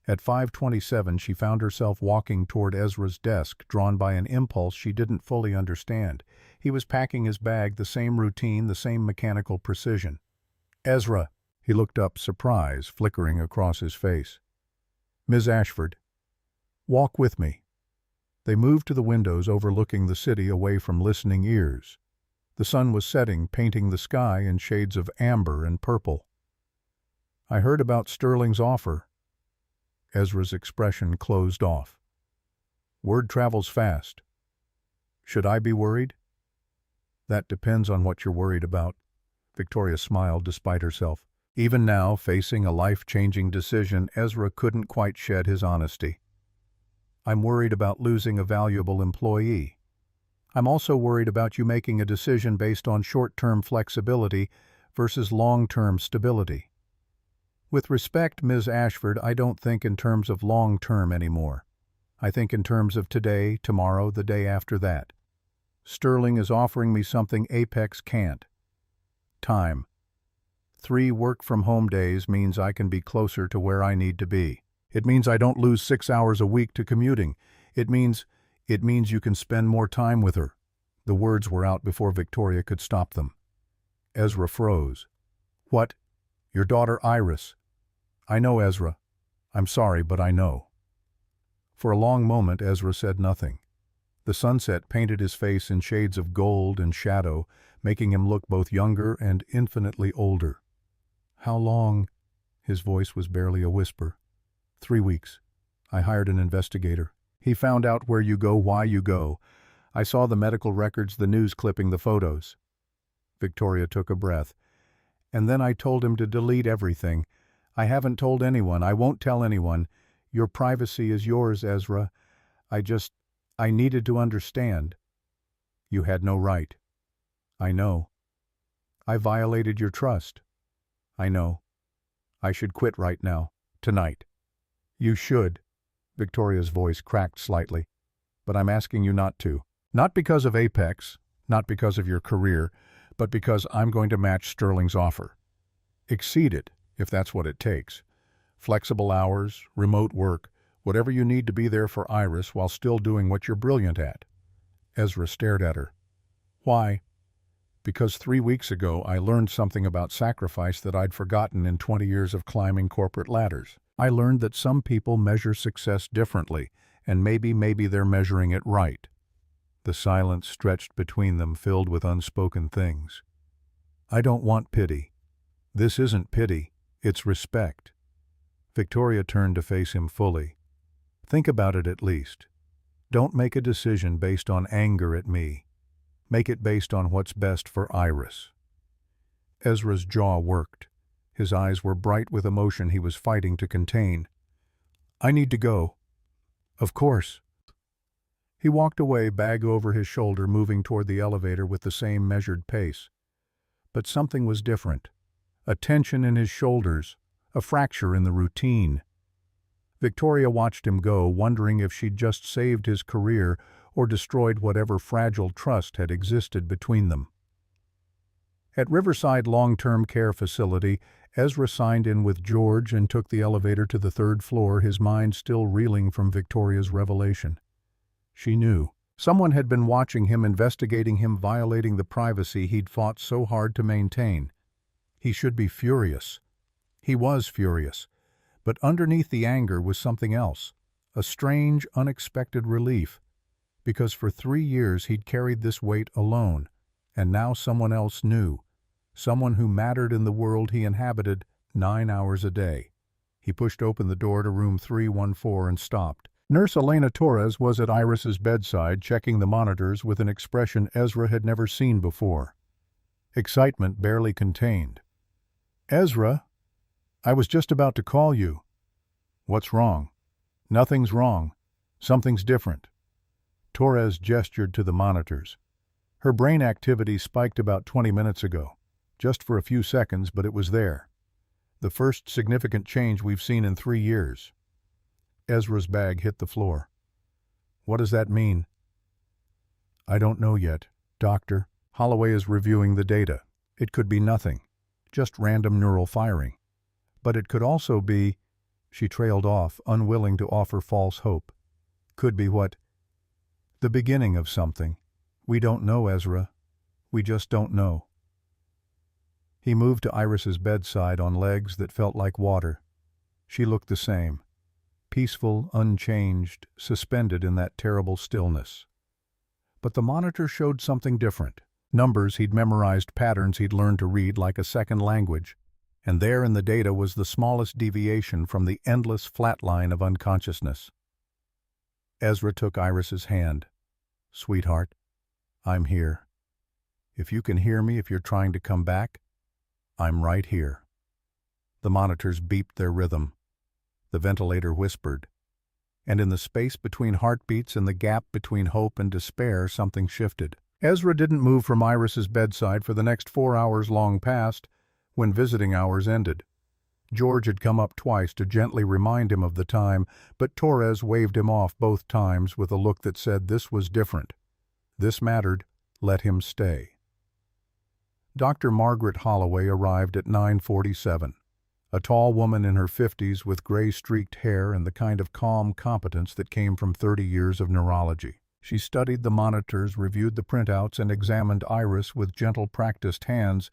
At 5:27 she found herself walking toward Ezra's desk, drawn by an impulse she didn't fully understand. He was packing his bag, the same routine, the same mechanical precision. Ezra. He looked up, surprise flickering across his face. Ms. Ashford. Walk with me. They moved to the windows overlooking the city, away from listening ears. The sun was setting, painting the sky in shades of amber and purple. I heard about Sterling's offer. Ezra's expression closed off. Word travels fast. Should I be worried? That depends on what you're worried about. Victoria smiled despite herself. Even now, facing a life-changing decision, Ezra couldn't quite shed his honesty. I'm worried about losing a valuable employee. I'm also worried about you making a decision based on short-term flexibility versus long-term stability. With respect, Ms. Ashford, I don't think in terms of long-term anymore. I think in terms of today, tomorrow, the day after that. Sterling is offering me something Apex can't. Time. 3 work-from-home days means I can be closer to where I need to be. It means I don't lose 6 hours a week to commuting. It means you can spend more time with her. The words were out before Victoria could stop them. Ezra froze. What? Your daughter Iris. I know, Ezra. I'm sorry, but I know. For a long moment, Ezra said nothing. The sunset painted his face in shades of gold and shadow, making him look both younger and infinitely older. How long? His voice was barely a whisper. 3 weeks. I hired an investigator. He found out where you go, why you go. I saw the medical records, the news clipping, the photos. Victoria took a breath. And then I told him to delete everything. I haven't told anyone. I won't tell anyone. Your privacy is yours, Ezra. I needed to understand. You had no right. I know. I violated your trust. I know. I should quit right now. Tonight. You should. Victoria's voice cracked slightly. But I'm asking you not to. Not because of Apex, not because of your career, but because I'm going to match Sterling's offer. Exceed it, if that's what it takes. Flexible hours, remote work, whatever you need to be there for Iris while still doing what you're brilliant at. Ezra stared at her. Why? Because 3 weeks ago I learned something about sacrifice that I'd forgotten in 20 years of climbing corporate ladders. I learned that some people measure success differently, and maybe they're measuring it right. The silence stretched between them, filled with unspoken things. I don't want pity. This isn't pity, it's respect. Victoria turned to face him fully. Think about it at least. Don't make a decision based on anger at me. Make it based on what's best for Iris. Ezra's jaw worked. His eyes were bright with emotion he was fighting to contain. I need to go. Of course. He walked away, bag over his shoulder, moving toward the elevator with the same measured pace. But something was different. A tension in his shoulders, a fracture in the routine. Victoria watched him go, wondering if she'd just saved his career or destroyed whatever fragile trust had existed between them. At Riverside Long-Term Care Facility, Ezra signed in with George and took the elevator to the third floor, his mind still reeling from Victoria's revelation. She knew. Someone had been watching him, investigating him, violating the privacy he'd fought so hard to maintain. He should be furious. He was furious. But underneath the anger was something else, a strange, unexpected relief. Because for 3 years he'd carried this weight alone, and now someone else knew. Someone who mattered in the world he inhabited 9 hours a day. He pushed open the door to room 314 and stopped. Nurse Elena Torres was at Iris's bedside, checking the monitors with an expression Ezra had never seen before. Excitement barely contained. Ezra, I was just about to call you. What's wrong? Nothing's wrong. Something's different. Torres gestured to the monitors. Her brain activity spiked about 20 minutes ago. Just for a few seconds, but it was there. The first significant change we've seen in 3 years. Ezra's bag hit the floor. What does that mean? I don't know yet, Doctor. Holloway is reviewing the data. It could be nothing, just random neural firing. But it could also be... She trailed off, unwilling to offer false hope. Could be what? The beginning of something. We don't know, Ezra. We just don't know. He moved to Iris's bedside on legs that felt like water. She looked the same. Peaceful, unchanged, suspended in that terrible stillness. But the monitor showed something different. Numbers he'd memorized, patterns he'd learned to read like a second language. And there in the data was the smallest deviation from the endless flat line of unconsciousness. Ezra took Iris's hand. Sweetheart, I'm here. If you can hear me, if you're trying to come back, I'm right here. The monitors beeped their rhythm. The ventilator whispered. And in the space between heartbeats and the gap between hope and despair, something shifted. Ezra didn't move from Iris's bedside for the next 4 hours long past, when visiting hours ended. George had come up twice to gently remind him of the time, but Torres waved him off both times with a look that said this was different. This mattered. Let him stay. Dr. Margaret Holloway arrived at 9:47, a tall woman in her 50s with gray-streaked hair and the kind of calm competence that came from 30 years of neurology. She studied the monitors, reviewed the printouts, and examined Iris with gentle, practiced hands,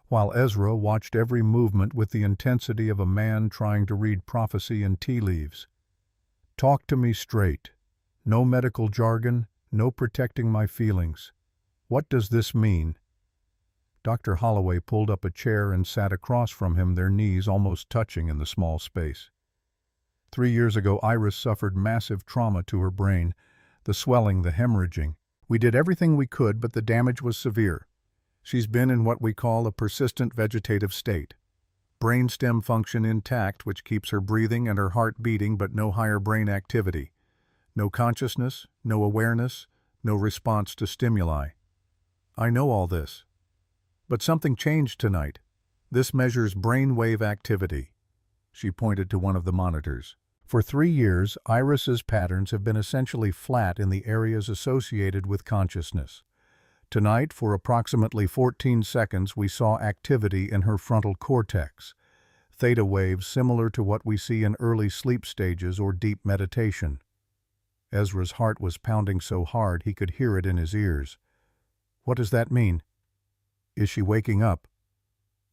while Ezra watched every movement with the intensity of a man trying to read prophecy in tea leaves. Talk to me straight. No medical jargon, no protecting my feelings. What does this mean? Dr. Holloway pulled up a chair and sat across from him, their knees almost touching in the small space. 3 years ago, Iris suffered massive trauma to her brain, the swelling, the hemorrhaging. We did everything we could, but the damage was severe. She's been in what we call a persistent vegetative state. Brainstem function intact, which keeps her breathing and her heart beating, but no higher brain activity. No consciousness, no awareness, no response to stimuli. I know all this. But something changed tonight. This measures brainwave activity. She pointed to one of the monitors. For 3 years, Iris's patterns have been essentially flat in the areas associated with consciousness. Tonight, for approximately 14 seconds, we saw activity in her frontal cortex, theta waves similar to what we see in early sleep stages or deep meditation. Ezra's heart was pounding so hard he could hear it in his ears. What does that mean? Is she waking up?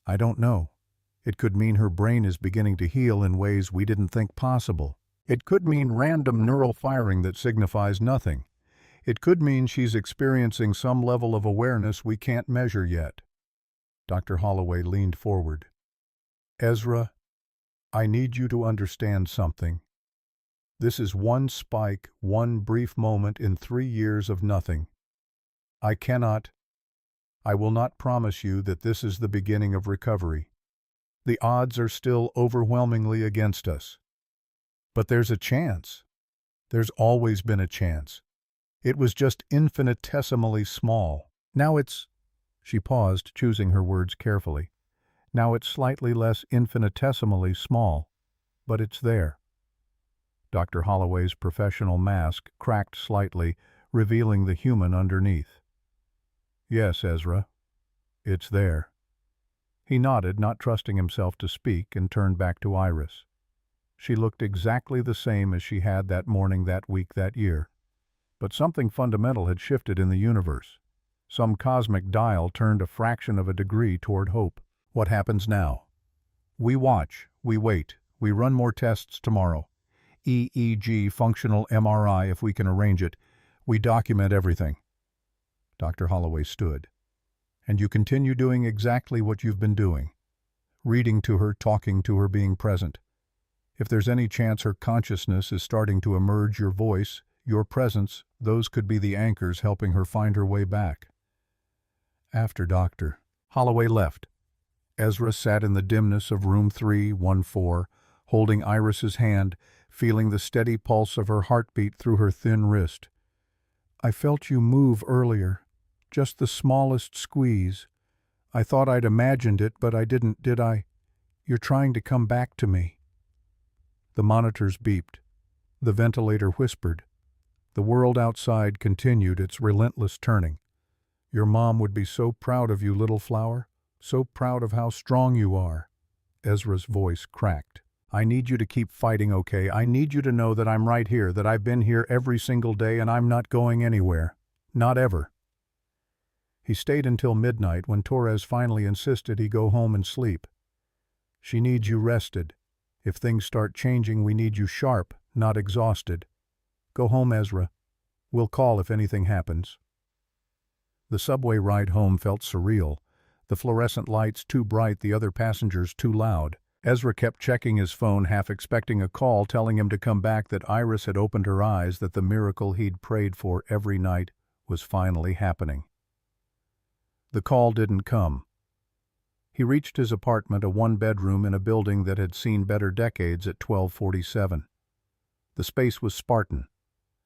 I don't know. It could mean her brain is beginning to heal in ways we didn't think possible. It could mean random neural firing that signifies nothing. It could mean she's experiencing some level of awareness we can't measure yet. Dr. Holloway leaned forward. Ezra, I need you to understand something. This is one spike, one brief moment in 3 years of nothing. I cannot, I will not promise you that this is the beginning of recovery. The odds are still overwhelmingly against us. But there's a chance. There's always been a chance. It was just infinitesimally small. Now it's—" she paused, choosing her words carefully. "Now it's slightly less infinitesimally small, but it's there." Dr. Holloway's professional mask cracked slightly, revealing the human underneath. "Yes, Ezra, it's there." He nodded, not trusting himself to speak, and turned back to Iris. She looked exactly the same as she had that morning, that week, that year. But something fundamental had shifted in the universe. Some cosmic dial turned a fraction of a degree toward hope. What happens now? We watch, we wait, we run more tests tomorrow. EEG, functional MRI if we can arrange it. We document everything. Dr. Holloway stood. And you continue doing exactly what you've been doing. Reading to her, talking to her, being present. If there's any chance her consciousness is starting to emerge, your voice, your presence, those could be the anchors helping her find her way back. After Dr. Holloway left, Ezra sat in the dimness of room 314, holding Iris's hand, feeling the steady pulse of her heartbeat through her thin wrist. "I felt you move earlier, just the smallest squeeze. I thought I'd imagined it, but I didn't, did I? You're trying to come back to me." The monitors beeped. The ventilator whispered. The world outside continued its relentless turning. "Your mom would be so proud of you, little flower. So proud of how strong you are." Ezra's voice cracked. "I need you to keep fighting, okay? I need you to know that I'm right here, that I've been here every single day, and I'm not going anywhere. Not ever." He stayed until midnight, when Torres finally insisted he go home and sleep. "She needs you rested. If things start changing, we need you sharp, not exhausted. Go home, Ezra. We'll call if anything happens." The subway ride home felt surreal. The fluorescent lights too bright, the other passengers too loud. Ezra kept checking his phone, half expecting a call telling him to come back, that Iris had opened her eyes, that the miracle he'd prayed for every night was finally happening. The call didn't come. He reached his apartment, a one-bedroom in a building that had seen better decades, at 1247. The space was Spartan.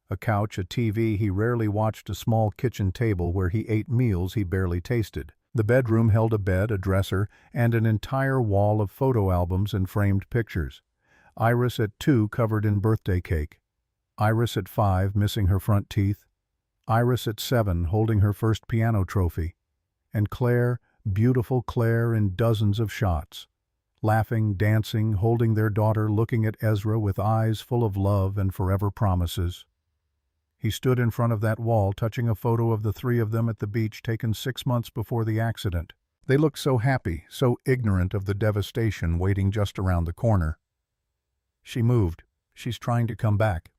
A couch, a TV he rarely watched, a small kitchen table where he ate meals he barely tasted. The bedroom held a bed, a dresser, and an entire wall of photo albums and framed pictures. Iris at 2 covered in birthday cake. Iris at 5 missing her front teeth. Iris at 7 holding her first piano trophy. And Claire, beautiful Claire, in dozens of shots. Laughing, dancing, holding their daughter, looking at Ezra with eyes full of love and forever promises. He stood in front of that wall, touching a photo of the three of them at the beach, taken 6 months before the accident. They looked so happy, so ignorant of the devastation waiting just around the corner. She moved. She's trying to come back.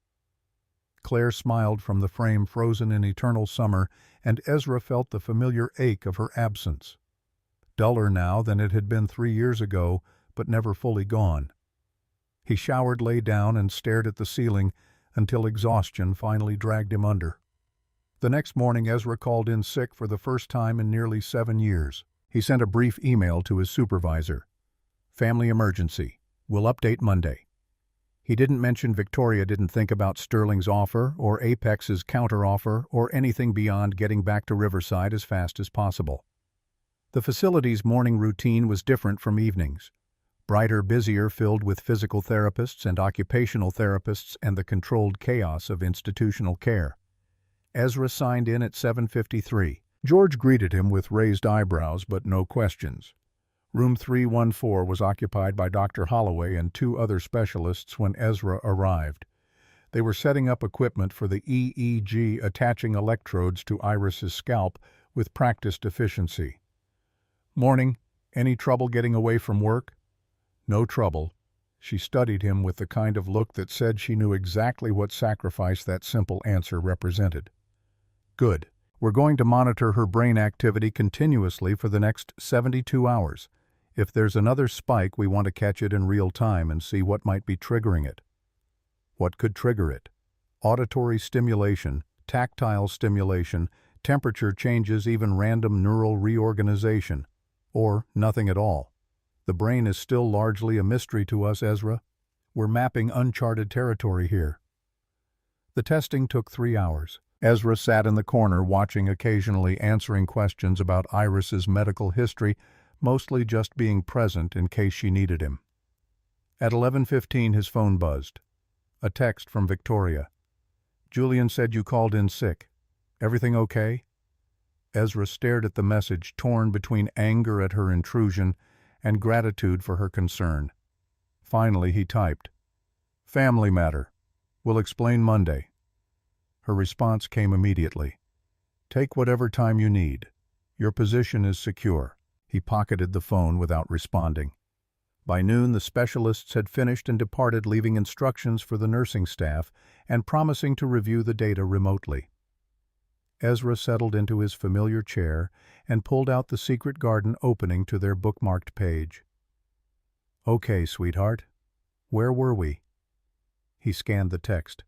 Claire smiled from the frame, frozen in eternal summer, and Ezra felt the familiar ache of her absence. Duller now than it had been 3 years ago, but never fully gone. He showered, lay down, and stared at the ceiling until exhaustion finally dragged him under. The next morning, Ezra called in sick for the first time in nearly 7 years. He sent a brief email to his supervisor. "Family emergency. We'll update Monday." He didn't mention Victoria didn't think about Sterling's offer or Apex's counteroffer or anything beyond getting back to Riverside as fast as possible. The facility's morning routine was different from evenings. Brighter, busier, filled with physical therapists and occupational therapists and the controlled chaos of institutional care. Ezra signed in at 7:53. George greeted him with raised eyebrows but no questions. Room 314 was occupied by Dr. Holloway and 2 other specialists when Ezra arrived. They were setting up equipment for the EEG, attaching electrodes to Iris's scalp with practiced efficiency. "Morning. Any trouble getting away from work?" "No trouble." She studied him with the kind of look that said she knew exactly what sacrifice that simple answer represented. "Good. We're going to monitor her brain activity continuously for the next 72 hours. If there's another spike, we want to catch it in real time and see what might be triggering it." What could trigger it? Auditory stimulation, tactile stimulation, Temperature changes, even random neural reorganization. Or nothing at all. The brain is still largely a mystery to us, Ezra. We're mapping uncharted territory here. The testing took 3 hours. Ezra sat in the corner watching, occasionally answering questions about Iris's medical history, mostly just being present in case she needed him. At 11:15 his phone buzzed. A text from Victoria. "Julian said you called in sick. Everything okay?" Ezra stared at the message, torn between anger at her intrusion and gratitude for her concern. Finally he typed, "Family matter. We'll explain Monday." Her response came immediately. "Take whatever time you need. Your position is secure." He pocketed the phone without responding. By noon the specialists had finished and departed, leaving instructions for the nursing staff and promising to review the data remotely. Ezra settled into his familiar chair and pulled out the secret garden opening to their bookmarked page. "Okay, sweetheart. Where were we?" He scanned the text.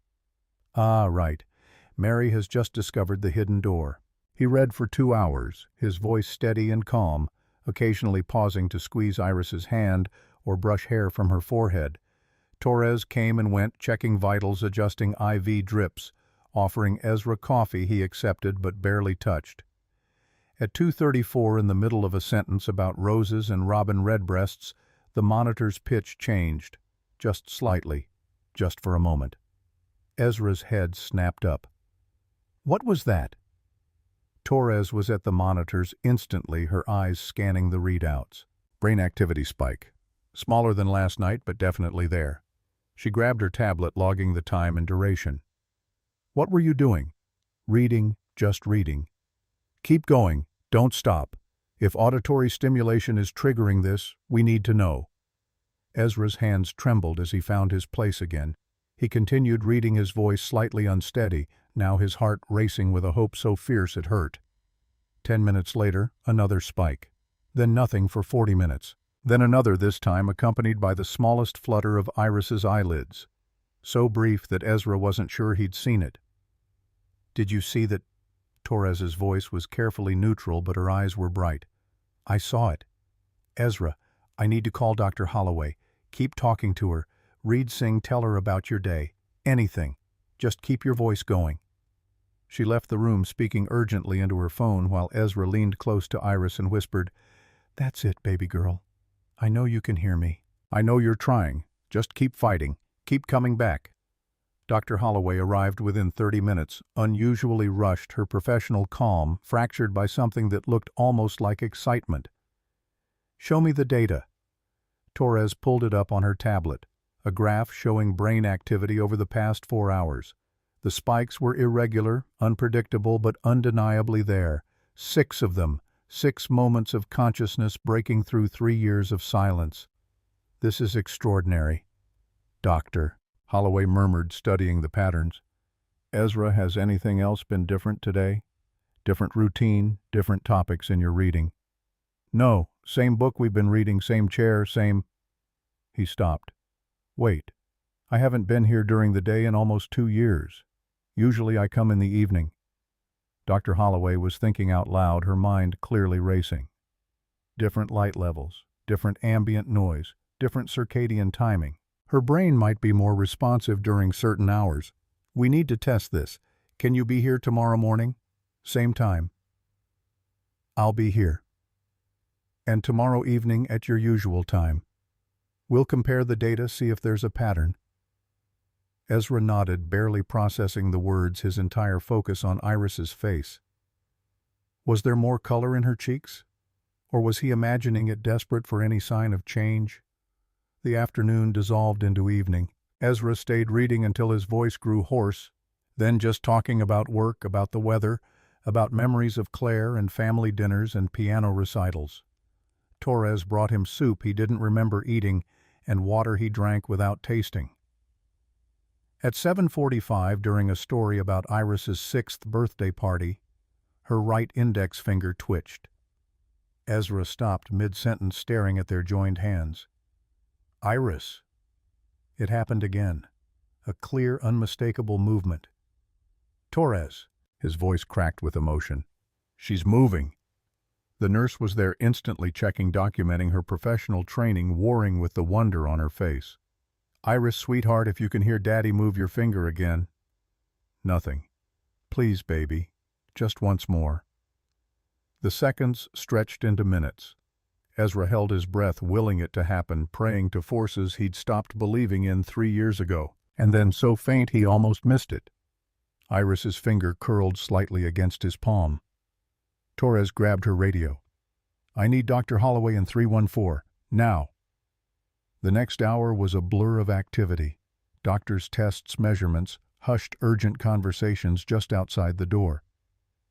"Ah, right. Mary has just discovered the hidden door." He read for 2 hours, his voice steady and calm, occasionally pausing to squeeze Iris's hand or brush hair from her forehead. Torres came and went, checking vitals, adjusting IV drips, offering Ezra coffee he accepted but barely touched. At 2:34, in the middle of a sentence about roses and robin redbreasts, the monitor's pitch changed, just slightly, just for a moment. Ezra's head snapped up. "What was that?" Torres was at the monitors instantly, her eyes scanning the readouts. "Brain activity spike. Smaller than last night, but definitely there." She grabbed her tablet, logging the time and duration. "What were you doing?" "Reading, just reading." "Keep going. Don't stop. If auditory stimulation is triggering this, we need to know." Ezra's hands trembled as he found his place again. He continued reading, his voice slightly unsteady, now his heart racing with a hope so fierce it hurt. 10 minutes later, another spike. Then nothing for 40 minutes. Then another, this time accompanied by the smallest flutter of Iris's eyelids. So brief that Ezra wasn't sure he'd seen it. "Did you see that?" Torres's voice was carefully neutral, but her eyes were bright. "I saw it. Ezra, I need to call Dr. Holloway. Keep talking to her. Read, sing, tell her about your day. Anything. Just keep your voice going." She left the room, speaking urgently into her phone, while Ezra leaned close to Iris and whispered, "That's it, baby girl. I know you can hear me. I know you're trying. Just keep fighting. Keep coming back." Dr. Holloway arrived within 30 minutes, unusually rushed, her professional calm fractured by something that looked almost like excitement. "Show me the data." Torres pulled it up on her tablet, a graph showing brain activity over the past 4 hours. The spikes were irregular, unpredictable, but undeniably there. 6 of them, 6 moments of consciousness breaking through 3 years of silence. "This is extraordinary." "Doctor," Holloway murmured, studying the patterns. "Ezra, has anything else been different today? Different routine, different topics in your reading?" "No, same book we've been reading, same chair, same—" He stopped. "Wait, I haven't been here during the day in almost 2 years. Usually I come in the evening." Dr. Holloway was thinking out loud, her mind clearly racing. Different light levels, different ambient noise, different circadian timing. Her brain might be more responsive during certain hours. "We need to test this. Can you be here tomorrow morning? Same time?" "I'll be here." "And tomorrow evening at your usual time. We'll compare the data, see if there's a pattern." Ezra nodded, barely processing the words, his entire focus on Iris's face. Was there more color in her cheeks? Or was he imagining it, desperate for any sign of change? The afternoon dissolved into evening. Ezra stayed reading until his voice grew hoarse, then just talking about work, about the weather, about memories of Claire and family dinners and piano recitals. Torres brought him soup he didn't remember eating and water he drank without tasting. At 7:45, during a story about Iris's 6th birthday party, her right index finger twitched. Ezra stopped mid-sentence, staring at their joined hands. "Iris." It happened again. A clear, unmistakable movement. "Torres." His voice cracked with emotion. "She's moving." The nurse was there instantly, checking, documenting her professional training, warring with the wonder on her face. "Iris, sweetheart, if you can hear Daddy, move your finger again." Nothing. "Please, baby. Just once more." The seconds stretched into minutes. Ezra held his breath, willing it to happen, praying to forces he'd stopped believing in 3 years ago, and then so faint he almost missed it. Iris's finger curled slightly against his palm. Torres grabbed her radio. "I need Dr. Holloway in 314, now." The next hour was a blur of activity. Doctors' tests, measurements, hushed urgent conversations just outside the door.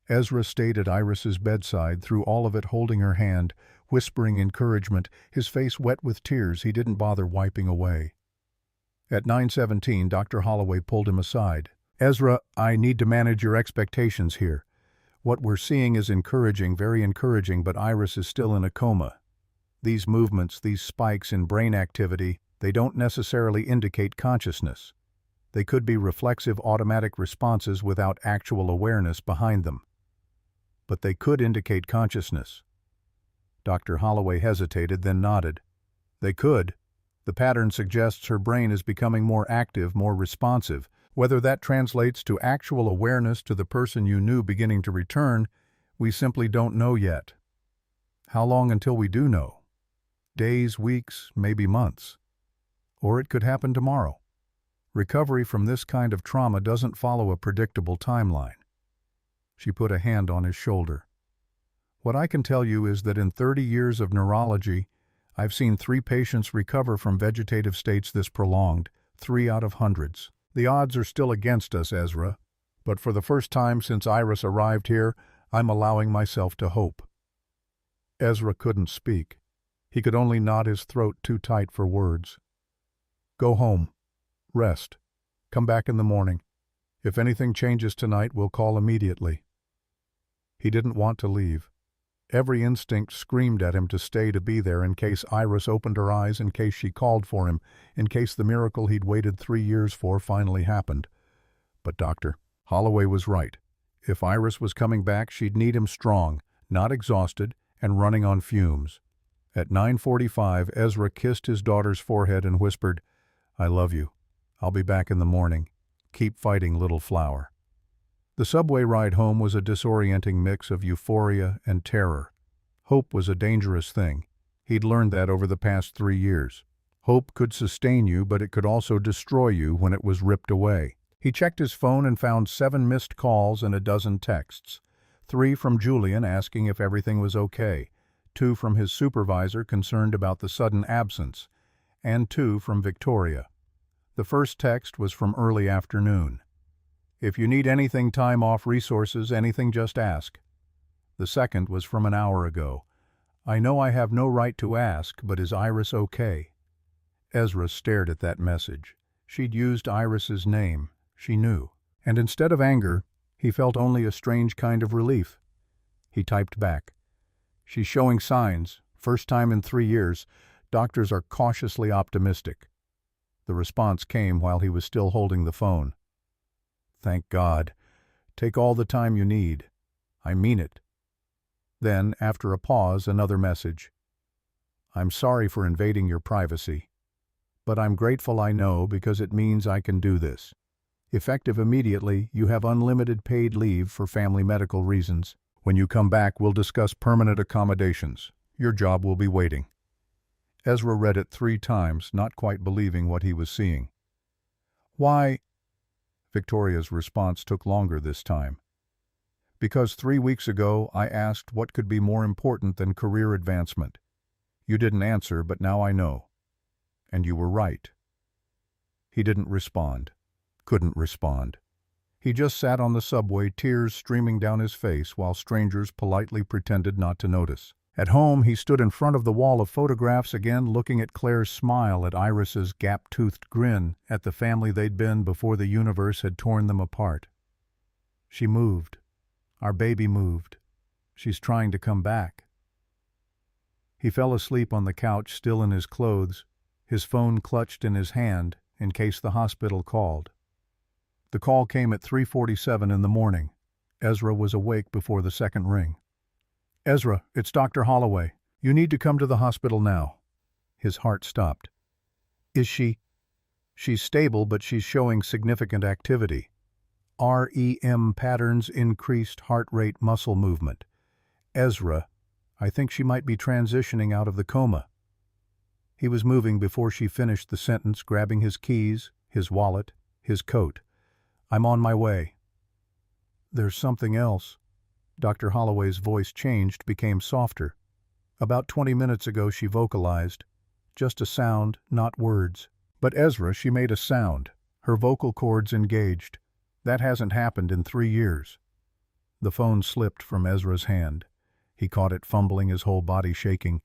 Ezra stayed at Iris's bedside, through all of it holding her hand, whispering encouragement, his face wet with tears he didn't bother wiping away. At 9:17, Dr. Holloway pulled him aside. "Ezra, I need to manage your expectations here. What we're seeing is encouraging, very encouraging, but Iris is still in a coma. These movements, these spikes in brain activity, they don't necessarily indicate consciousness. They could be reflexive automatic responses without actual awareness behind them. But they could indicate consciousness." Dr. Holloway hesitated, then nodded. "They could. The pattern suggests her brain is becoming more active, more responsive. Whether that translates to actual awareness to the person you knew beginning to return, we simply don't know yet. How long until we do know? Days, weeks, maybe months. Or it could happen tomorrow. Recovery from this kind of trauma doesn't follow a predictable timeline." She put a hand on his shoulder. "What I can tell you is that in 30 years of neurology, I've seen 3 patients recover from vegetative states this prolonged, 3 out of hundreds. The odds are still against us, Ezra, but for the first time since Iris arrived here, I'm allowing myself to hope." Ezra couldn't speak. He could only knot his throat too tight for words. "Go home. Rest. Come back in the morning. If anything changes tonight, we'll call immediately." He didn't want to leave. Every instinct screamed at him to stay, to be there in case Iris opened her eyes, in case she called for him, in case the miracle he'd waited 3 years for finally happened. But Dr. Holloway was right. If Iris was coming back, she'd need him strong, not exhausted, and running on fumes. At 9:45, Ezra kissed his daughter's forehead and whispered, "I love you. I'll be back in the morning. Keep fighting, little flower." The subway ride home was a disorienting mix of euphoria and terror. Hope was a dangerous thing. He'd learned that over the past 3 years. Hope could sustain you, but it could also destroy you when it was ripped away. He checked his phone and found 7 missed calls and a dozen texts. 3 from Julian asking if everything was okay, 2 from his supervisor concerned about the sudden absence, and 2 from Victoria. The first text was from early afternoon. "If you need anything, time off, resources, anything, just ask." The second was from an hour ago. "I know I have no right to ask, but is Iris okay?" Ezra stared at that message. She'd used Iris's name. She knew. And instead of anger, he felt only a strange kind of relief. He typed back, "She's showing signs. First time in 3 years. Doctors are cautiously optimistic." The response came while he was still holding the phone. "Thank God. Take all the time you need. I mean it." Then, after a pause, another message. "I'm sorry for invading your privacy, but I'm grateful I know, because it means I can do this. Effective immediately, you have unlimited paid leave for family medical reasons. When you come back, we'll discuss permanent accommodations. Your job will be waiting." Ezra read it 3 times, not quite believing what he was seeing. "Why?" Victoria's response took longer this time. "Because 3 weeks ago I asked what could be more important than career advancement. You didn't answer, but now I know. And you were right." He didn't respond. Couldn't respond. He just sat on the subway, tears streaming down his face, while strangers politely pretended not to notice. At home, he stood in front of the wall of photographs again, looking at Claire's smile, at Iris's gap-toothed grin, at the family they'd been before the universe had torn them apart. She moved. Our baby moved. She's trying to come back. He fell asleep on the couch, still in his clothes, his phone clutched in his hand in case the hospital called. The call came at 3:47 in the morning. Ezra was awake before the second ring. "Ezra, it's Dr. Holloway. You need to come to the hospital now." His heart stopped. "Is she—" "She's stable, but she's showing significant activity. REM patterns, increased heart rate, muscle movement. Ezra, I think she might be transitioning out of the coma." He was moving before she finished the sentence, grabbing his keys, his wallet, his coat. "I'm on my way." "There's something else." Dr. Holloway's voice changed, became softer. "About 20 minutes ago she vocalized. Just a sound, not words. But Ezra, she made a sound. Her vocal cords engaged. That hasn't happened in 3 years." The phone slipped from Ezra's hand. He caught it, fumbling, his whole body shaking.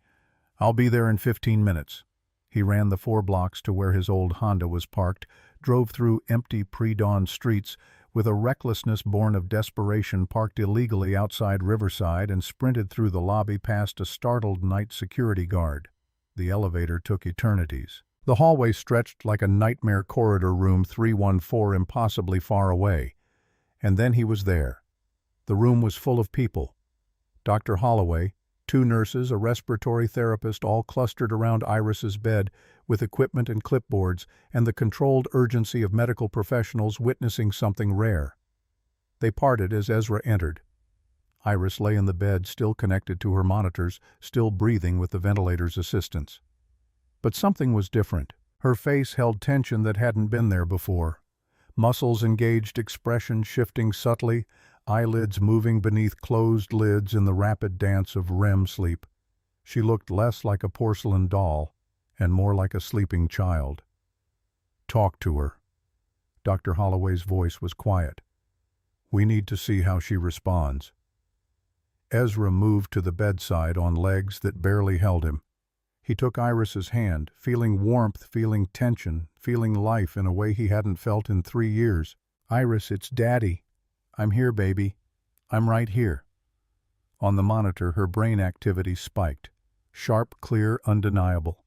"I'll be there in 15 minutes. He ran the 4 blocks to where his old Honda was parked, drove through empty pre-dawn streets with a recklessness born of desperation, parked illegally outside Riverside, and sprinted through the lobby past a startled night security guard. The elevator took eternities. The hallway stretched like a nightmare corridor, room 314, impossibly far away. And then he was there. The room was full of people. Dr. Holloway, 2 nurses, a respiratory therapist, all clustered around Iris's bed with equipment and clipboards, and the controlled urgency of medical professionals witnessing something rare. They parted as Ezra entered. Iris lay in the bed, still connected to her monitors, still breathing with the ventilator's assistance. But something was different. Her face held tension that hadn't been there before. Muscles engaged, expression shifting subtly, eyelids moving beneath closed lids in the rapid dance of REM sleep. She looked less like a porcelain doll and more like a sleeping child. "Talk to her." Dr. Holloway's voice was quiet. "We need to see how she responds." Ezra moved to the bedside on legs that barely held him. He took Iris's hand, feeling warmth, feeling tension, feeling life in a way he hadn't felt in 3 years. "Iris, it's Daddy. I'm here, baby. I'm right here." On the monitor, her brain activity spiked. Sharp, clear, undeniable.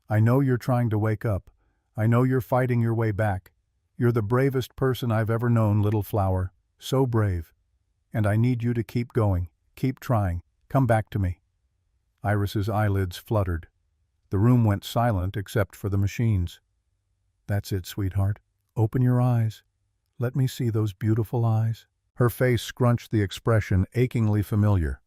"I know you're trying to wake up. I know you're fighting your way back. You're the bravest person I've ever known, little flower. So brave. And I need you to keep going. Keep trying. Come back to me." Iris's eyelids fluttered. The room went silent except for the machines. "That's it, sweetheart. Open your eyes. Let me see those beautiful eyes." Her face scrunched the expression achingly familiar.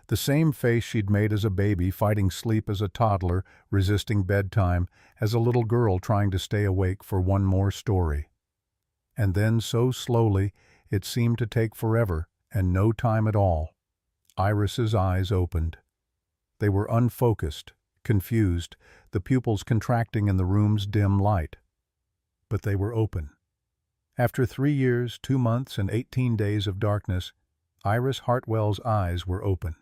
The same face she'd made as a baby, fighting sleep as a toddler, resisting bedtime, as a little girl trying to stay awake for one more story. And then, so slowly, it seemed to take forever, and no time at all. Iris's eyes opened. They were unfocused, confused, the pupils contracting in the room's dim light. But they were open. After 3 years, 2 months, and 18 days of darkness, Iris Hartwell's eyes were open.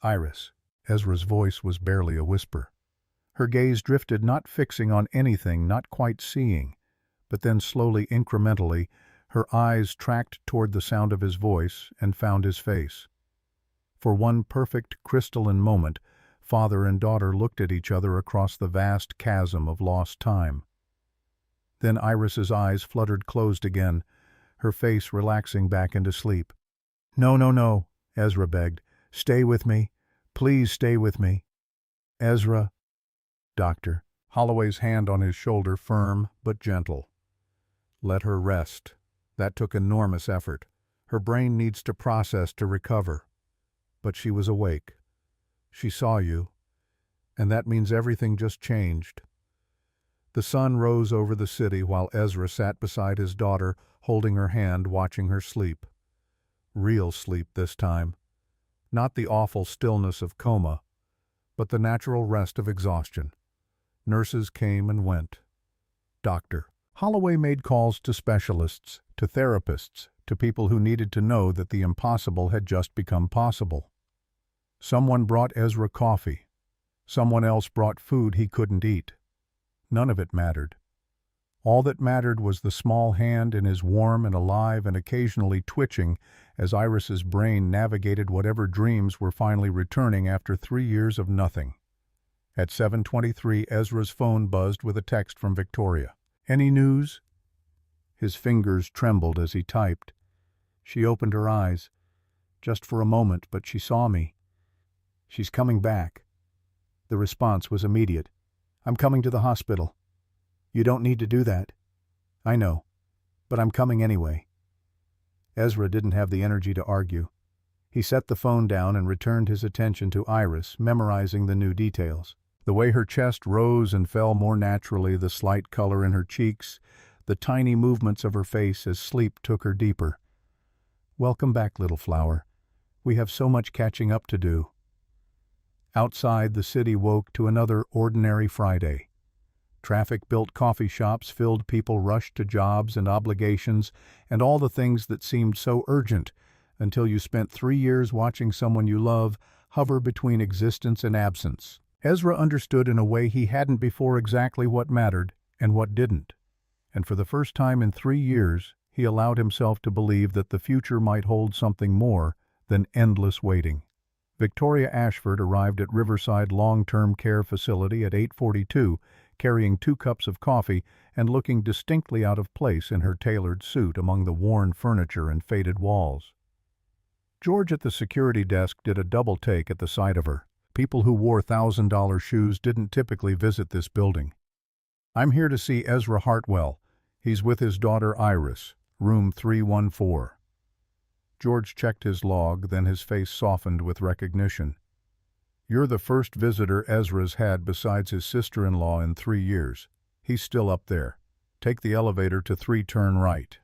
"Iris." Ezra's voice was barely a whisper. Her gaze drifted, not fixing on anything, not quite seeing, but then slowly, incrementally, her eyes tracked toward the sound of his voice and found his face. For one perfect, crystalline moment, father and daughter looked at each other across the vast chasm of lost time. Then Iris's eyes fluttered closed again, her face relaxing back into sleep. "No, no, no," Ezra begged. "Stay with me. Please stay with me." "Ezra." "Doctor." Holloway's hand on his shoulder, firm but gentle. "Let her rest. That took enormous effort. Her brain needs to process, to recover." But she was awake. She saw you, and that means everything just changed. The sun rose over the city while Ezra sat beside his daughter, holding her hand, watching her sleep. Real sleep this time. Not the awful stillness of coma, but the natural rest of exhaustion. Nurses came and went. Doctor. Holloway made calls to specialists, to therapists, to people who needed to know that the impossible had just become possible. Someone brought Ezra coffee. Someone else brought food he couldn't eat. None of it mattered. All that mattered was the small hand in his warm and alive and occasionally twitching as Iris's brain navigated whatever dreams were finally returning after 3 years of nothing. At 7:23, Ezra's phone buzzed with a text from Victoria. "Any news?" His fingers trembled as he typed. She opened her eyes. Just for a moment, but she saw me. "She's coming back." The response was immediate. "I'm coming to the hospital." "You don't need to do that." "I know, but I'm coming anyway." Ezra didn't have the energy to argue. He set the phone down and returned his attention to Iris, memorizing the new details. The way her chest rose and fell more naturally, the slight color in her cheeks, the tiny movements of her face as sleep took her deeper. "Welcome back, little flower. We have so much catching up to do." Outside, the city woke to another ordinary Friday. Traffic-built coffee shops filled, people rushed to jobs and obligations and all the things that seemed so urgent until you spent 3 years watching someone you love hover between existence and absence. Ezra understood in a way he hadn't before exactly what mattered and what didn't. And for the first time in 3 years, he allowed himself to believe that the future might hold something more than endless waiting. Victoria Ashford arrived at Riverside Long-Term Care Facility at 8:42, carrying 2 cups of coffee and looking distinctly out of place in her tailored suit among the worn furniture and faded walls. George at the security desk did a double take at the sight of her. People who wore $1,000 shoes didn't typically visit this building. "I'm here to see Ezra Hartwell. He's with his daughter Iris, room 314. George checked his log, then his face softened with recognition. "You're the first visitor Ezra's had besides his sister-in-law in 3 years. He's still up there. Take the elevator to 3, turn right."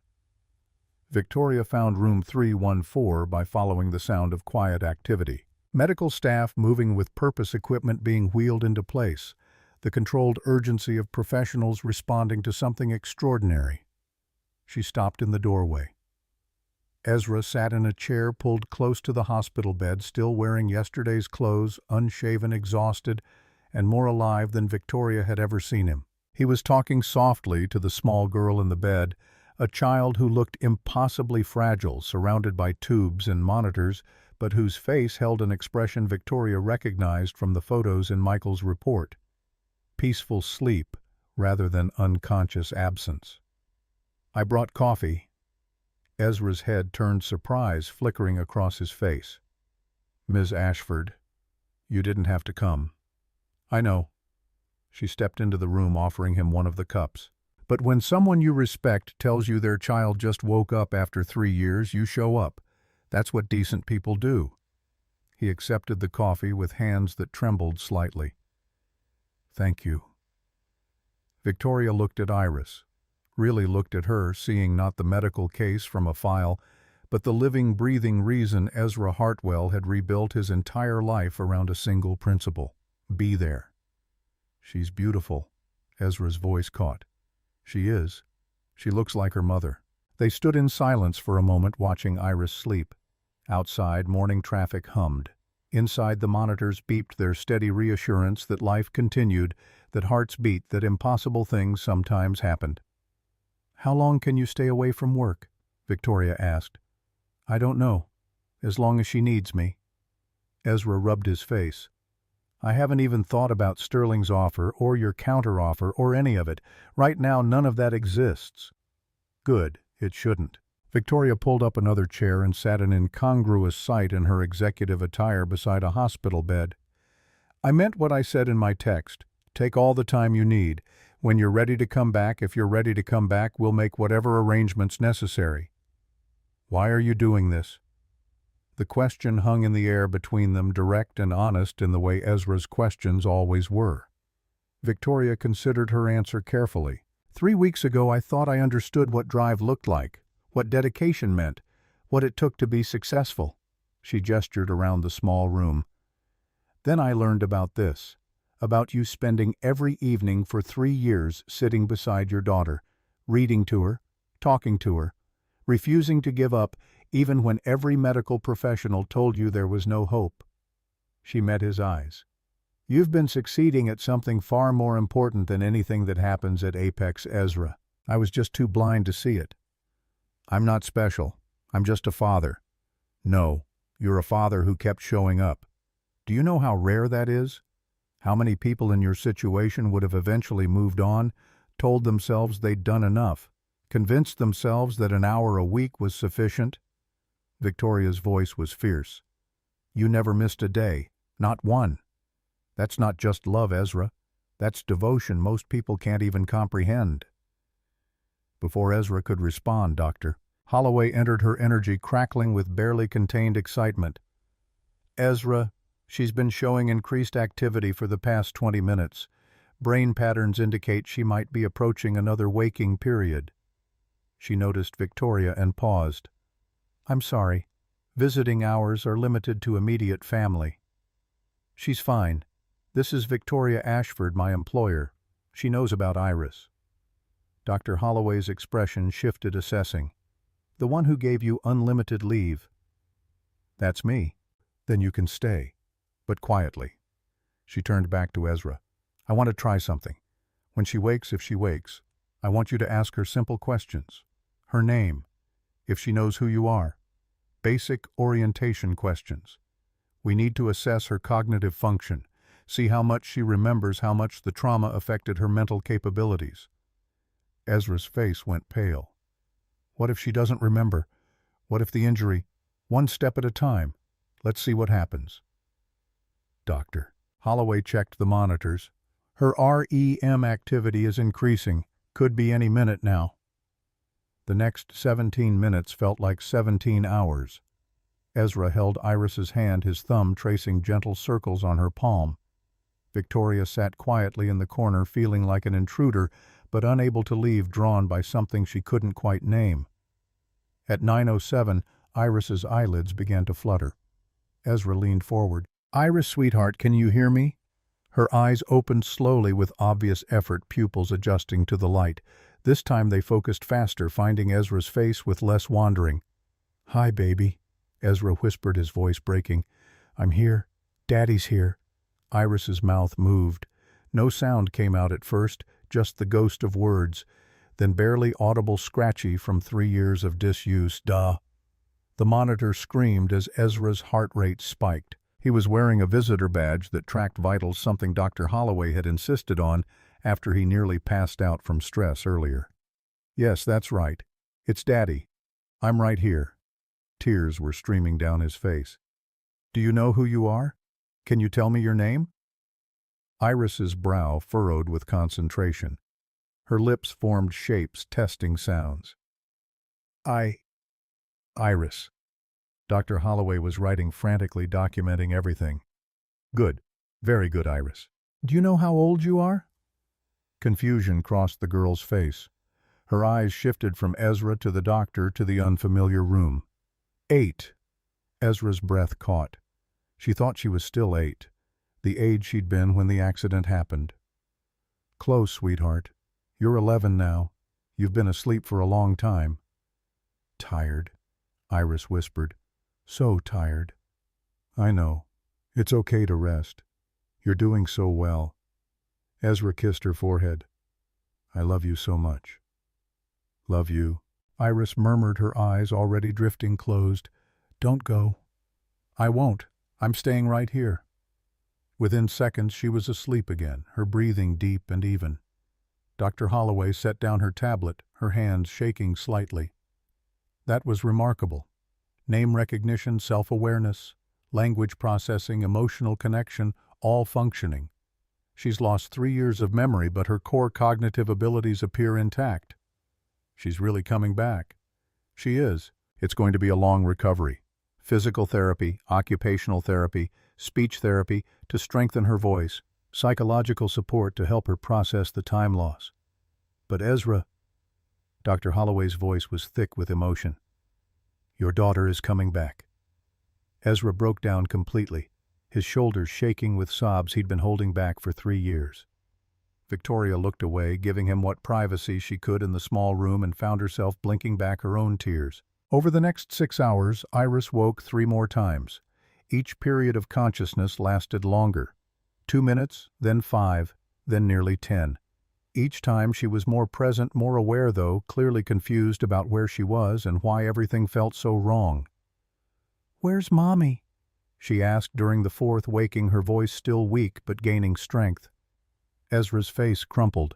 Victoria found room 314 by following the sound of quiet activity. Medical staff moving with purpose, equipment being wheeled into place, the controlled urgency of professionals responding to something extraordinary. She stopped in the doorway. Ezra sat in a chair pulled close to the hospital bed, still wearing yesterday's clothes, unshaven, exhausted, and more alive than Victoria had ever seen him. He was talking softly to the small girl in the bed, a child who looked impossibly fragile, surrounded by tubes and monitors, but whose face held an expression Victoria recognized from the photos in Michael's report. Peaceful sleep rather than unconscious absence. "I brought coffee." Ezra's head turned, surprise flickering across his face. "Ms. Ashford, you didn't have to come." "I know." She stepped into the room, offering him one of the cups. "But when someone you respect tells you their child just woke up after 3 years, you show up. That's what decent people do." He accepted the coffee with hands that trembled slightly. "Thank you." Victoria looked at Iris, really looked at her, seeing not the medical case from a file, but the living, breathing reason Ezra Hartwell had rebuilt his entire life around a single principle: be there. "She's beautiful," Ezra's voice caught. "She is. She looks like her mother." They stood in silence for a moment, watching Iris sleep. Outside, morning traffic hummed. Inside, the monitors beeped their steady reassurance that life continued, that hearts beat, that impossible things sometimes happened. "How long can you stay away from work?" Victoria asked. "I don't know. As long as she needs me." Ezra rubbed his face. "I haven't even thought about Sterling's offer or your counteroffer or any of it. Right now, none of that exists." "Good. It shouldn't." Victoria pulled up another chair and sat an incongruous sight in her executive attire beside a hospital bed. "I meant what I said in my text. Take all the time you need. When you're ready to come back, if you're ready to come back, we'll make whatever arrangements necessary." "Why are you doing this?" The question hung in the air between them, direct and honest in the way Ezra's questions always were. Victoria considered her answer carefully. 3 weeks ago, I thought I understood what drive looked like, what dedication meant, what it took to be successful." She gestured around the small room. "Then I learned about this, about you spending every evening for 3 years sitting beside your daughter, reading to her, talking to her, refusing to give up even when every medical professional told you there was no hope." She met his eyes. "You've been succeeding at something far more important than anything that happens at Apex, Ezra. I was just too blind to see it." "I'm not special. I'm just a father." "No, you're a father who kept showing up. Do you know how rare that is? How many people in your situation would have eventually moved on, told themselves they'd done enough, convinced themselves that an hour a week was sufficient? Victoria's voice was fierce. "You never missed a day. Not one. That's not just love, Ezra. That's devotion most people can't even comprehend." Before Ezra could respond, Doctor Holloway entered, her energy crackling with barely contained excitement. "Ezra, she's been showing increased activity for the past 20 minutes. Brain patterns indicate she might be approaching another waking period." She noticed Victoria and paused. "I'm sorry. Visiting hours are limited to immediate family." "She's fine. This is Victoria Ashford, my employer. She knows about Iris." Dr. Holloway's expression shifted, assessing. "The one who gave you unlimited leave." "That's me." "Then you can stay, but quietly." She turned back to Ezra. "I want to try something. When she wakes, if she wakes, I want you to ask her simple questions. Her name, if she knows who you are. Basic orientation questions. We need to assess her cognitive function, see how much she remembers, how much the trauma affected her mental capabilities." Ezra's face went pale. "What if she doesn't remember? What if the injury? One step at a time. Let's see what happens." "Doctor." Holloway checked the monitors. "Her REM activity is increasing. Could be any minute now." The next 17 minutes felt like 17 hours. Ezra held Iris's hand, his thumb tracing gentle circles on her palm. Victoria sat quietly in the corner, feeling like an intruder, but unable to leave, drawn by something she couldn't quite name. At 9:07, Iris's eyelids began to flutter. Ezra leaned forward. "Iris, sweetheart, can you hear me?" Her eyes opened slowly with obvious effort, pupils adjusting to the light. This time they focused faster, finding Ezra's face with less wandering. "Hi, baby," Ezra whispered, his voice breaking. "I'm here. Daddy's here." Iris's mouth moved. No sound came out at first, just the ghost of words, then barely audible scratchy from 3 years of disuse. "Duh." The monitor screamed as Ezra's heart rate spiked. He was wearing a visitor badge that tracked vitals, something Dr. Holloway had insisted on after he nearly passed out from stress earlier. "Yes, that's right. It's Daddy. I'm right here." Tears were streaming down his face. "Do you know who you are? Can you tell me your name?" Iris's brow furrowed with concentration. Her lips formed shapes, testing sounds. Iris." Dr. Holloway was writing frantically, documenting everything. "Good. Very good, Iris. Do you know how old you are?" Confusion crossed the girl's face. Her eyes shifted from Ezra to the doctor to the unfamiliar room. 8. Ezra's breath caught. She thought she was still 8, the age she'd been when the accident happened. "Close, sweetheart. You're 11 now. You've been asleep for a long time." "Tired," Iris whispered. "So tired." "I know. It's okay to rest. You're doing so well." Ezra kissed her forehead. "I love you so much." "Love you," Iris murmured, her eyes already drifting closed. "Don't go." "I won't. I'm staying right here." Within seconds she was asleep again, her breathing deep and even. Dr. Holloway set down her tablet, her hands shaking slightly. That was remarkable. Name recognition, self-awareness, language processing, emotional connection, all functioning. She's lost 3 years of memory, but her core cognitive abilities appear intact. She's really coming back. She is. It's going to be a long recovery. Physical therapy, occupational therapy, speech therapy to strengthen her voice, psychological support to help her process the time loss. But Ezra, Dr. Holloway's voice was thick with emotion. "Your daughter is coming back." Ezra broke down completely, his shoulders shaking with sobs he'd been holding back for 3 years. Victoria looked away, giving him what privacy she could in the small room, and found herself blinking back her own tears. Over the next 6 hours, Iris woke 3 more times. Each period of consciousness lasted longer. 2 minutes, then 5, then nearly 10. Each time she was more present, more aware though, clearly confused about where she was and why everything felt so wrong. "Where's Mommy?" she asked during the 4th waking, her voice still weak but gaining strength. Ezra's face crumpled.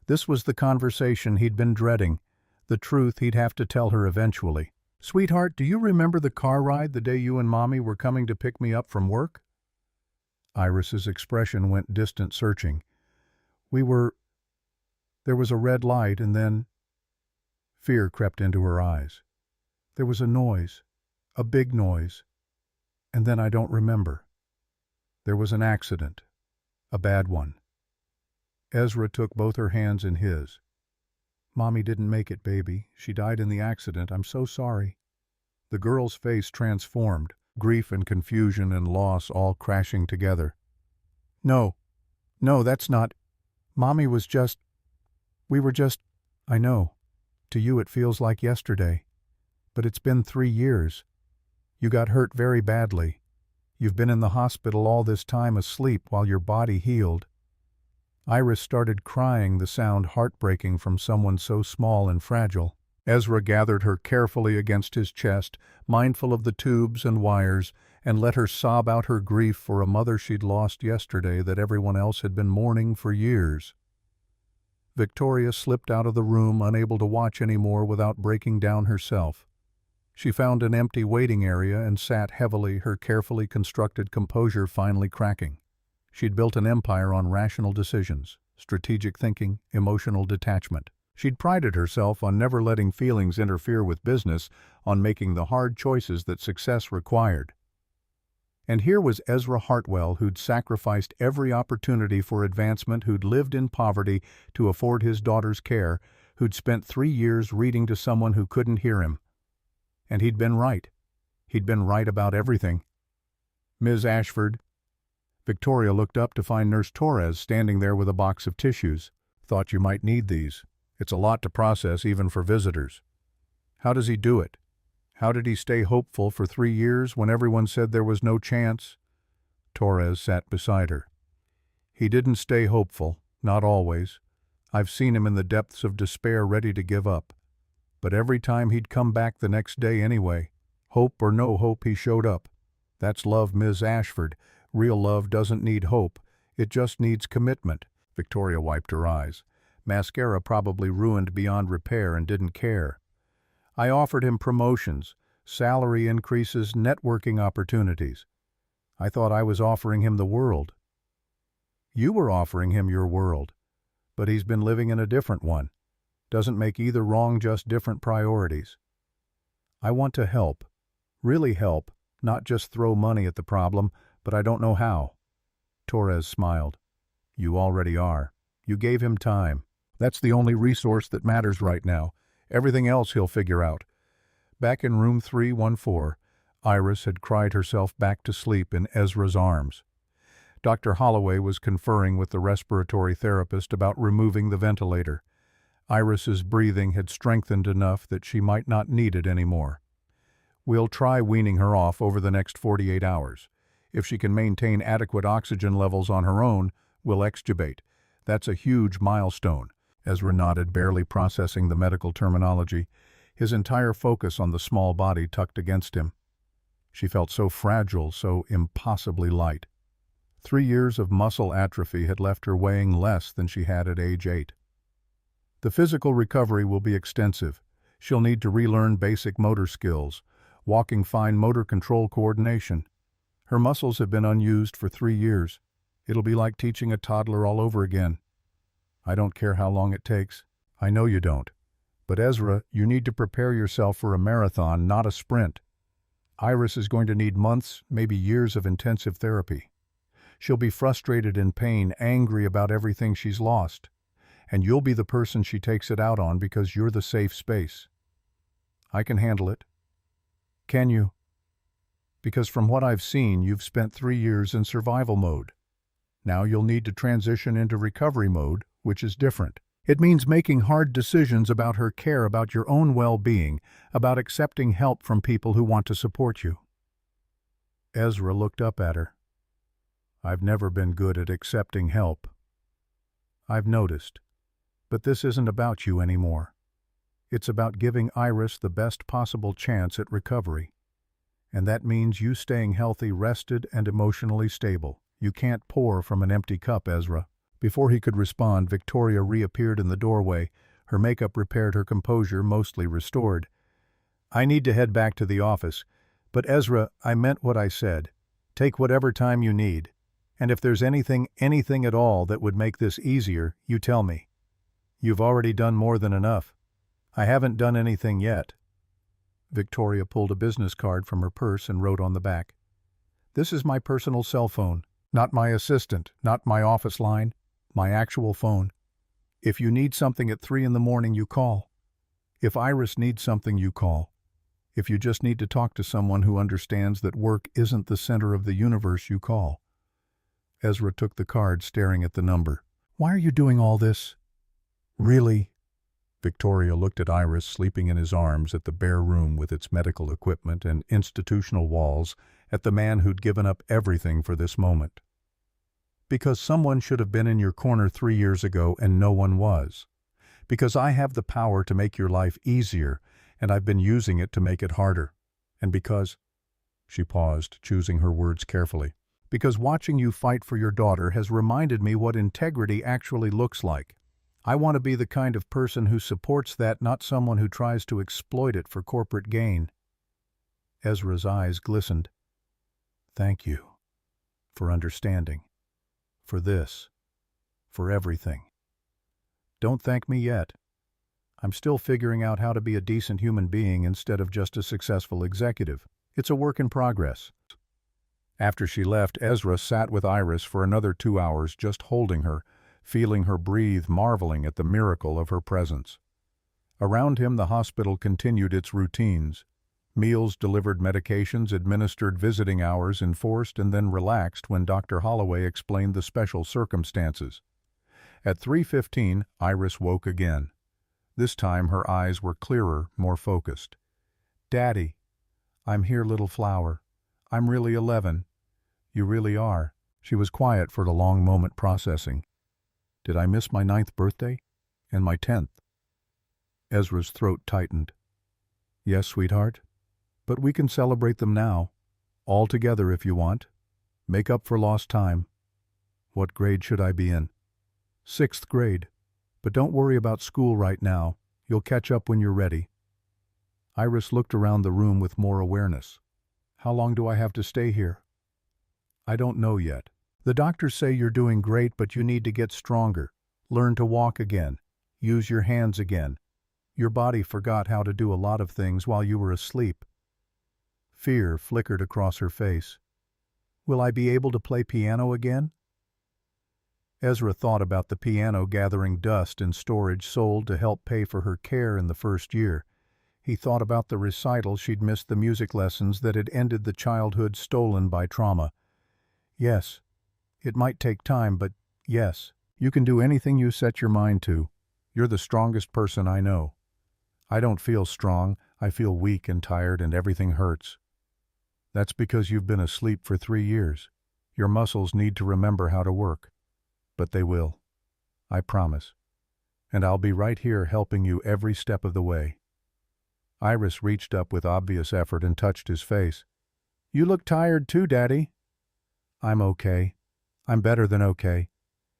This was the conversation he'd been dreading, the truth he'd have to tell her eventually. Sweetheart, do you remember the car ride the day you and Mommy were coming to pick me up from work? Iris's expression went distant searching. There was a red light and then... Fear crept into her eyes. There was a noise, a big noise, and then I don't remember. There was an accident, a bad one. Ezra took both her hands in his. Mommy didn't make it, baby. She died in the accident. I'm so sorry. The girl's face transformed, grief and confusion and loss all crashing together. No, that's not. Mommy was just... We were just... I know. To you it feels like yesterday. But it's been 3 years. You got hurt very badly. You've been in the hospital all this time asleep while your body healed. Iris started crying, the sound heartbreaking from someone so small and fragile. Ezra gathered her carefully against his chest, mindful of the tubes and wires, and let her sob out her grief for a mother she'd lost yesterday that everyone else had been mourning for years. Victoria slipped out of the room, unable to watch any more without breaking down herself. She found an empty waiting area and sat heavily, her carefully constructed composure finally cracking. She'd built an empire on rational decisions, strategic thinking, emotional detachment. She'd prided herself on never letting feelings interfere with business, on making the hard choices that success required. And here was Ezra Hartwell, who'd sacrificed every opportunity for advancement, who'd lived in poverty to afford his daughter's care, who'd spent 3 years reading to someone who couldn't hear him. And he'd been right. He'd been right about everything. Ms. Ashford. Victoria looked up to find Nurse Torres standing there with a box of tissues. Thought you might need these. It's a lot to process even for visitors. How does he do it? How did he stay hopeful for 3 years when everyone said there was no chance? Torres sat beside her. He didn't stay hopeful, not always. I've seen him in the depths of despair ready to give up. But every time he'd come back the next day anyway. Hope or no hope, he showed up. That's love, Ms. Ashford. Real love doesn't need hope. It just needs commitment. Victoria wiped her eyes. Mascara probably ruined beyond repair and didn't care. I offered him promotions, salary increases, networking opportunities. I thought I was offering him the world. You were offering him your world, but he's been living in a different one. Doesn't make either wrong, just different priorities. I want to help, really help, not just throw money at the problem, but I don't know how. Torres smiled. You already are. You gave him time. That's the only resource that matters right now. Everything else he'll figure out. Back in room 314, Iris had cried herself back to sleep in Ezra's arms. Dr. Holloway was conferring with the respiratory therapist about removing the ventilator. Iris's breathing had strengthened enough that she might not need it anymore. We'll try weaning her off over the next 48 hours. If she can maintain adequate oxygen levels on her own, we'll extubate. That's a huge milestone. Ezra nodded, barely processing the medical terminology, his entire focus on the small body tucked against him. She felt so fragile, so impossibly light. 3 years of muscle atrophy had left her weighing less than she had at age 8. The physical recovery will be extensive. She'll need to relearn basic motor skills, walking fine motor control coordination. Her muscles have been unused for 3 years. It'll be like teaching a toddler all over again. I don't care how long it takes. I know you don't. But Ezra, you need to prepare yourself for a marathon, not a sprint. Iris is going to need months, maybe years of intensive therapy. She'll be frustrated in pain, angry about everything she's lost. And you'll be the person she takes it out on because you're the safe space. I can handle it. Can you? Because from what I've seen, you've spent 3 years in survival mode. Now you'll need to transition into recovery mode, which is different. It means making hard decisions about her care, about your own well-being, about accepting help from people who want to support you. Ezra looked up at her. I've never been good at accepting help. I've noticed. But this isn't about you anymore. It's about giving Iris the best possible chance at recovery. And that means you staying healthy, rested, and emotionally stable. You can't pour from an empty cup, Ezra. Before he could respond, Victoria reappeared in the doorway. Her makeup repaired her composure, mostly restored. I need to head back to the office, but Ezra, I meant what I said. Take whatever time you need, and if there's anything at all that would make this easier, you tell me. You've already done more than enough. I haven't done anything yet." Victoria pulled a business card from her purse and wrote on the back, "This is my personal cell phone, not my assistant, not my office line, my actual phone. If you need something at 3 in the morning, you call. If Iris needs something, you call. If you just need to talk to someone who understands that work isn't the center of the universe, you call." Ezra took the card, staring at the number. "Why are you doing all this? Really?" Victoria looked at Iris sleeping in his arms, at the bare room with its medical equipment and institutional walls, at the man who'd given up everything for this moment. "Because someone should have been in your corner 3 years ago and no one was. Because I have the power to make your life easier, and I've been using it to make it harder. And because—" She paused, choosing her words carefully. "Because watching you fight for your daughter has reminded me what integrity actually looks like. I want to be the kind of person who supports that, not someone who tries to exploit it for corporate gain." Ezra's eyes glistened. "Thank you. For understanding. For this. For everything. Don't thank me yet. I'm still figuring out how to be a decent human being instead of just a successful executive. It's a work in progress." After she left, Ezra sat with Iris for another 2 hours, just holding her, feeling her breathe, marveling at the miracle of her presence. Around him, the hospital continued its routines. Meals delivered, medications administered, visiting hours enforced, and then relaxed when Dr. Holloway explained the special circumstances. At 3:15, Iris woke again. This time her eyes were clearer, more focused. "Daddy, I'm here, little flower. I'm really 11. You really are." She was quiet for a long moment, processing. "Did I miss my 9th birthday? And my 10th? Ezra's throat tightened. "Yes, sweetheart. But we can celebrate them now. All together if you want. Make up for lost time. What grade should I be in?" "6th grade. But don't worry about school right now. You'll catch up when you're ready." Iris looked around the room with more awareness. "How long do I have to stay here?" "I don't know yet. The doctors say you're doing great, but you need to get stronger. Learn to walk again. Use your hands again. Your body forgot how to do a lot of things while you were asleep." Fear flickered across her face. "Will I be able to play piano again?" Ezra thought about the piano gathering dust in storage sold to help pay for her care in the first year. He thought about the recital she'd missed, the music lessons that had ended the childhood stolen by trauma. Yes, it might take time, but yes, you can do anything you set your mind to. You're the strongest person I know. I don't feel strong. I feel weak and tired, and everything hurts. That's because you've been asleep for 3 years. Your muscles need to remember how to work. But they will. I promise. And I'll be right here helping you every step of the way." Iris reached up with obvious effort and touched his face. "You look tired too, Daddy." "I'm okay. I'm better than okay.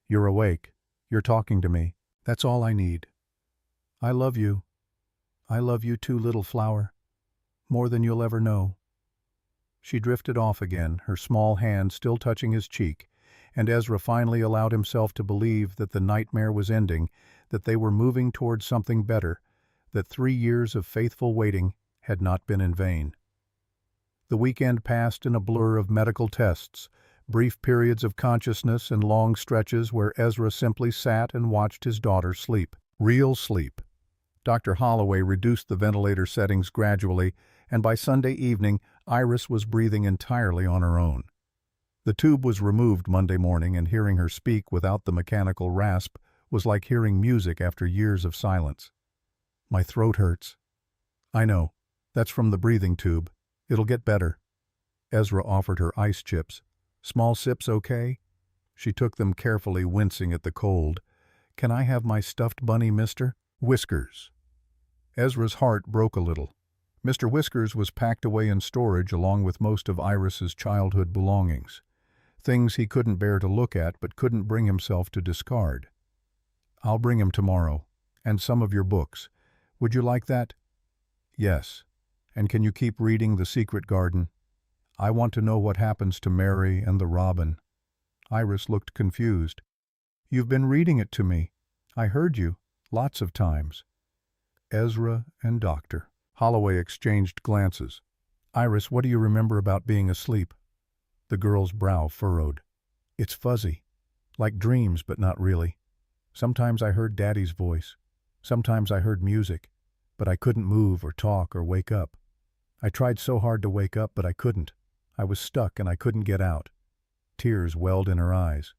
You're awake. You're talking to me. That's all I need. I love you. I love you too, little flower. More than you'll ever know." She drifted off again, her small hand still touching his cheek, and Ezra finally allowed himself to believe that the nightmare was ending, that they were moving towards something better, that 3 years of faithful waiting had not been in vain. The weekend passed in a blur of medical tests, brief periods of consciousness and long stretches where Ezra simply sat and watched his daughter sleep. Real sleep. Dr. Holloway reduced the ventilator settings gradually, and by Sunday evening, Iris was breathing entirely on her own. The tube was removed Monday morning, and hearing her speak without the mechanical rasp was like hearing music after years of silence. "My throat hurts." "I know. That's from the breathing tube. It'll get better." Ezra offered her ice chips. "Small sips okay?" She took them carefully, wincing at the cold. "Can I have my stuffed bunny, Mr. Whiskers?" Ezra's heart broke a little. Mr. Whiskers was packed away in storage along with most of Iris's childhood belongings. Things he couldn't bear to look at but couldn't bring himself to discard. "I'll bring him tomorrow. And some of your books. Would you like that?" "Yes." And can you keep reading The Secret Garden? I want to know what happens to Mary and the robin." Iris looked confused. "You've been reading it to me. I heard you, lots of times." Ezra and Doctor Holloway exchanged glances. "Iris, what do you remember about being asleep?" The girl's brow furrowed. "It's fuzzy, like dreams, but not really. Sometimes I heard Daddy's voice. Sometimes I heard music, but I couldn't move or talk or wake up. I tried so hard to wake up, but I couldn't. I was stuck and I couldn't get out." Tears welled in her eyes.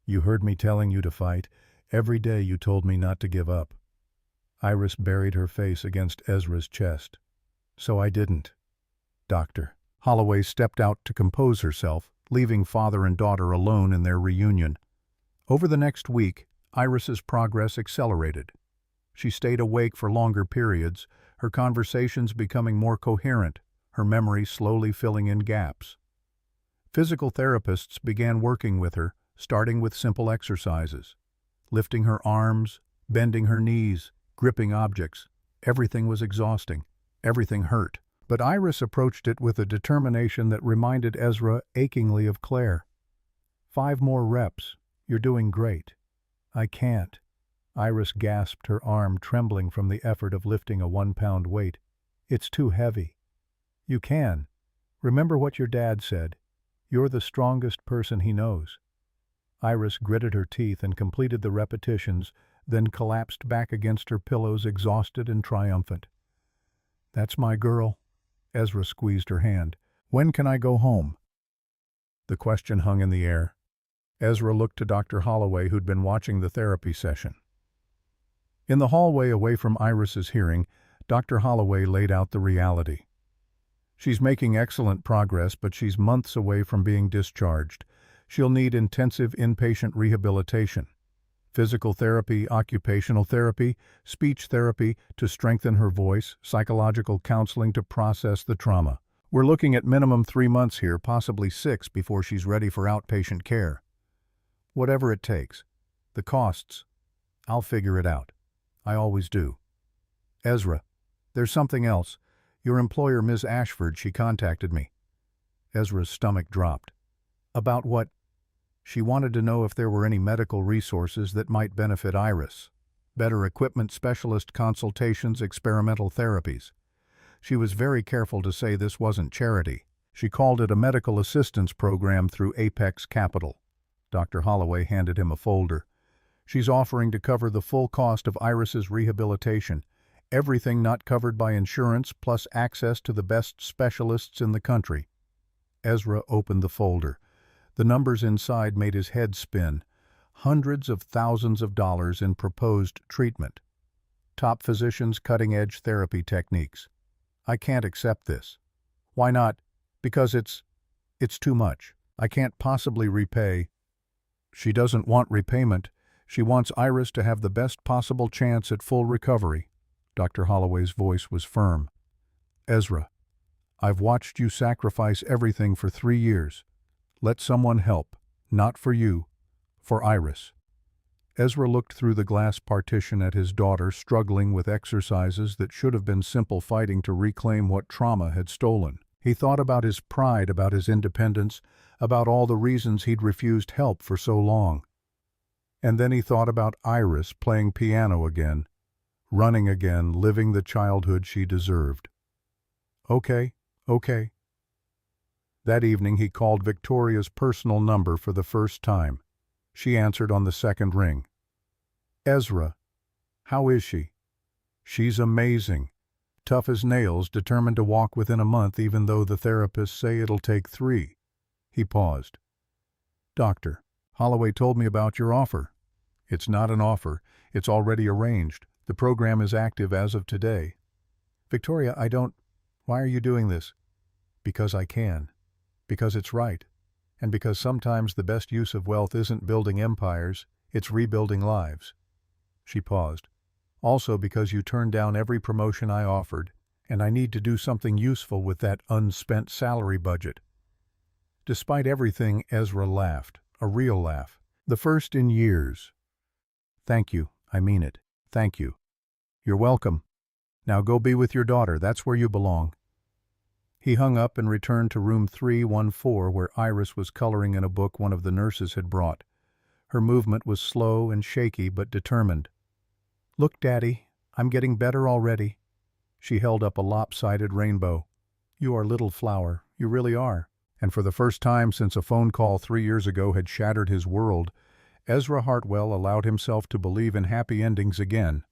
"You heard me telling you to fight. Every day you told me not to give up." Iris buried her face against Ezra's chest. "So I didn't." Doctor Holloway stepped out to compose herself, leaving father and daughter alone in their reunion. Over the next week, Iris's progress accelerated. She stayed awake for longer periods, her conversations becoming more coherent, her memory slowly filling in gaps. Physical therapists began working with her, starting with simple exercises. Lifting her arms, bending her knees, gripping objects. Everything was exhausting. Everything hurt. But Iris approached it with a determination that reminded Ezra achingly of Claire. "5 more reps. You're doing great." "I can't." Iris gasped, her arm trembling from the effort of lifting a 1-pound weight. "It's too heavy." "You can. Remember what your dad said. You're the strongest person he knows." Iris gritted her teeth and completed the repetitions, then collapsed back against her pillows, exhausted and triumphant. "That's my girl." Ezra squeezed her hand. "When can I go home?" The question hung in the air. Ezra looked to Dr. Holloway, who'd been watching the therapy session. In the hallway away from Iris's hearing, Dr. Holloway laid out the reality. "She's making excellent progress, but she's months away from being discharged. She'll need intensive inpatient rehabilitation. Physical therapy, occupational therapy, speech therapy to strengthen her voice, psychological counseling to process the trauma. We're looking at minimum 3 months here, possibly 6 before she's ready for outpatient care. Whatever it takes. The costs, I'll figure it out. I always do." "Ezra, there's something else. Your employer, Ms. Ashford, she contacted me." Ezra's stomach dropped. "About what?" "She wanted to know if there were any medical resources that might benefit Iris. Better equipment, specialist consultations, experimental therapies. She was very careful to say this wasn't charity. She called it a medical assistance program through Apex Capital." Dr. Holloway handed him a folder. "She's offering to cover the full cost of Iris's rehabilitation, everything not covered by insurance, plus access to the best specialists in the country." Ezra opened the folder. The numbers inside made his head spin. Hundreds of thousands of dollars in proposed treatment. Top physicians, cutting-edge therapy techniques. "I can't accept this." "Why not?" "Because it's too much. I can't possibly repay." "She doesn't want repayment. She wants Iris to have the best possible chance at full recovery." Dr. Holloway's voice was firm. "Ezra, I've watched you sacrifice everything for 3 years. Let someone help. Not for you. For Iris." Ezra looked through the glass partition at his daughter, struggling with exercises that should have been simple fighting to reclaim what trauma had stolen. He thought about his pride, about his independence, about all the reasons he'd refused help for so long. And then he thought about Iris playing piano again, running again, living the childhood she deserved. Okay. That evening he called Victoria's personal number for the first time. She answered on the second ring. "Ezra, how is she?" "She's amazing. Tough as nails, determined to walk within a month even though the therapists say it'll take 3. He paused. "Doctor, Holloway told me about your offer." "It's not an offer. It's already arranged. The program is active as of today." "Victoria, I don't... Why are you doing this?" "Because I can. Because it's right. And because sometimes the best use of wealth isn't building empires, it's rebuilding lives." She paused. "Also because you turned down every promotion I offered, and I need to do something useful with that unspent salary budget." Despite everything, Ezra laughed, a real laugh. "The first in years." "Thank you. I mean it. Thank you." "You're welcome. Now go be with your daughter. That's where you belong." He hung up and returned to room 314 where Iris was coloring in a book one of the nurses had brought. Her movement was slow and shaky but determined. "Look, Daddy, I'm getting better already." She held up a lopsided rainbow. "You are little flower, you really are." And for the first time since a phone call 3 years ago had shattered his world, Ezra Hartwell allowed himself to believe in happy endings again.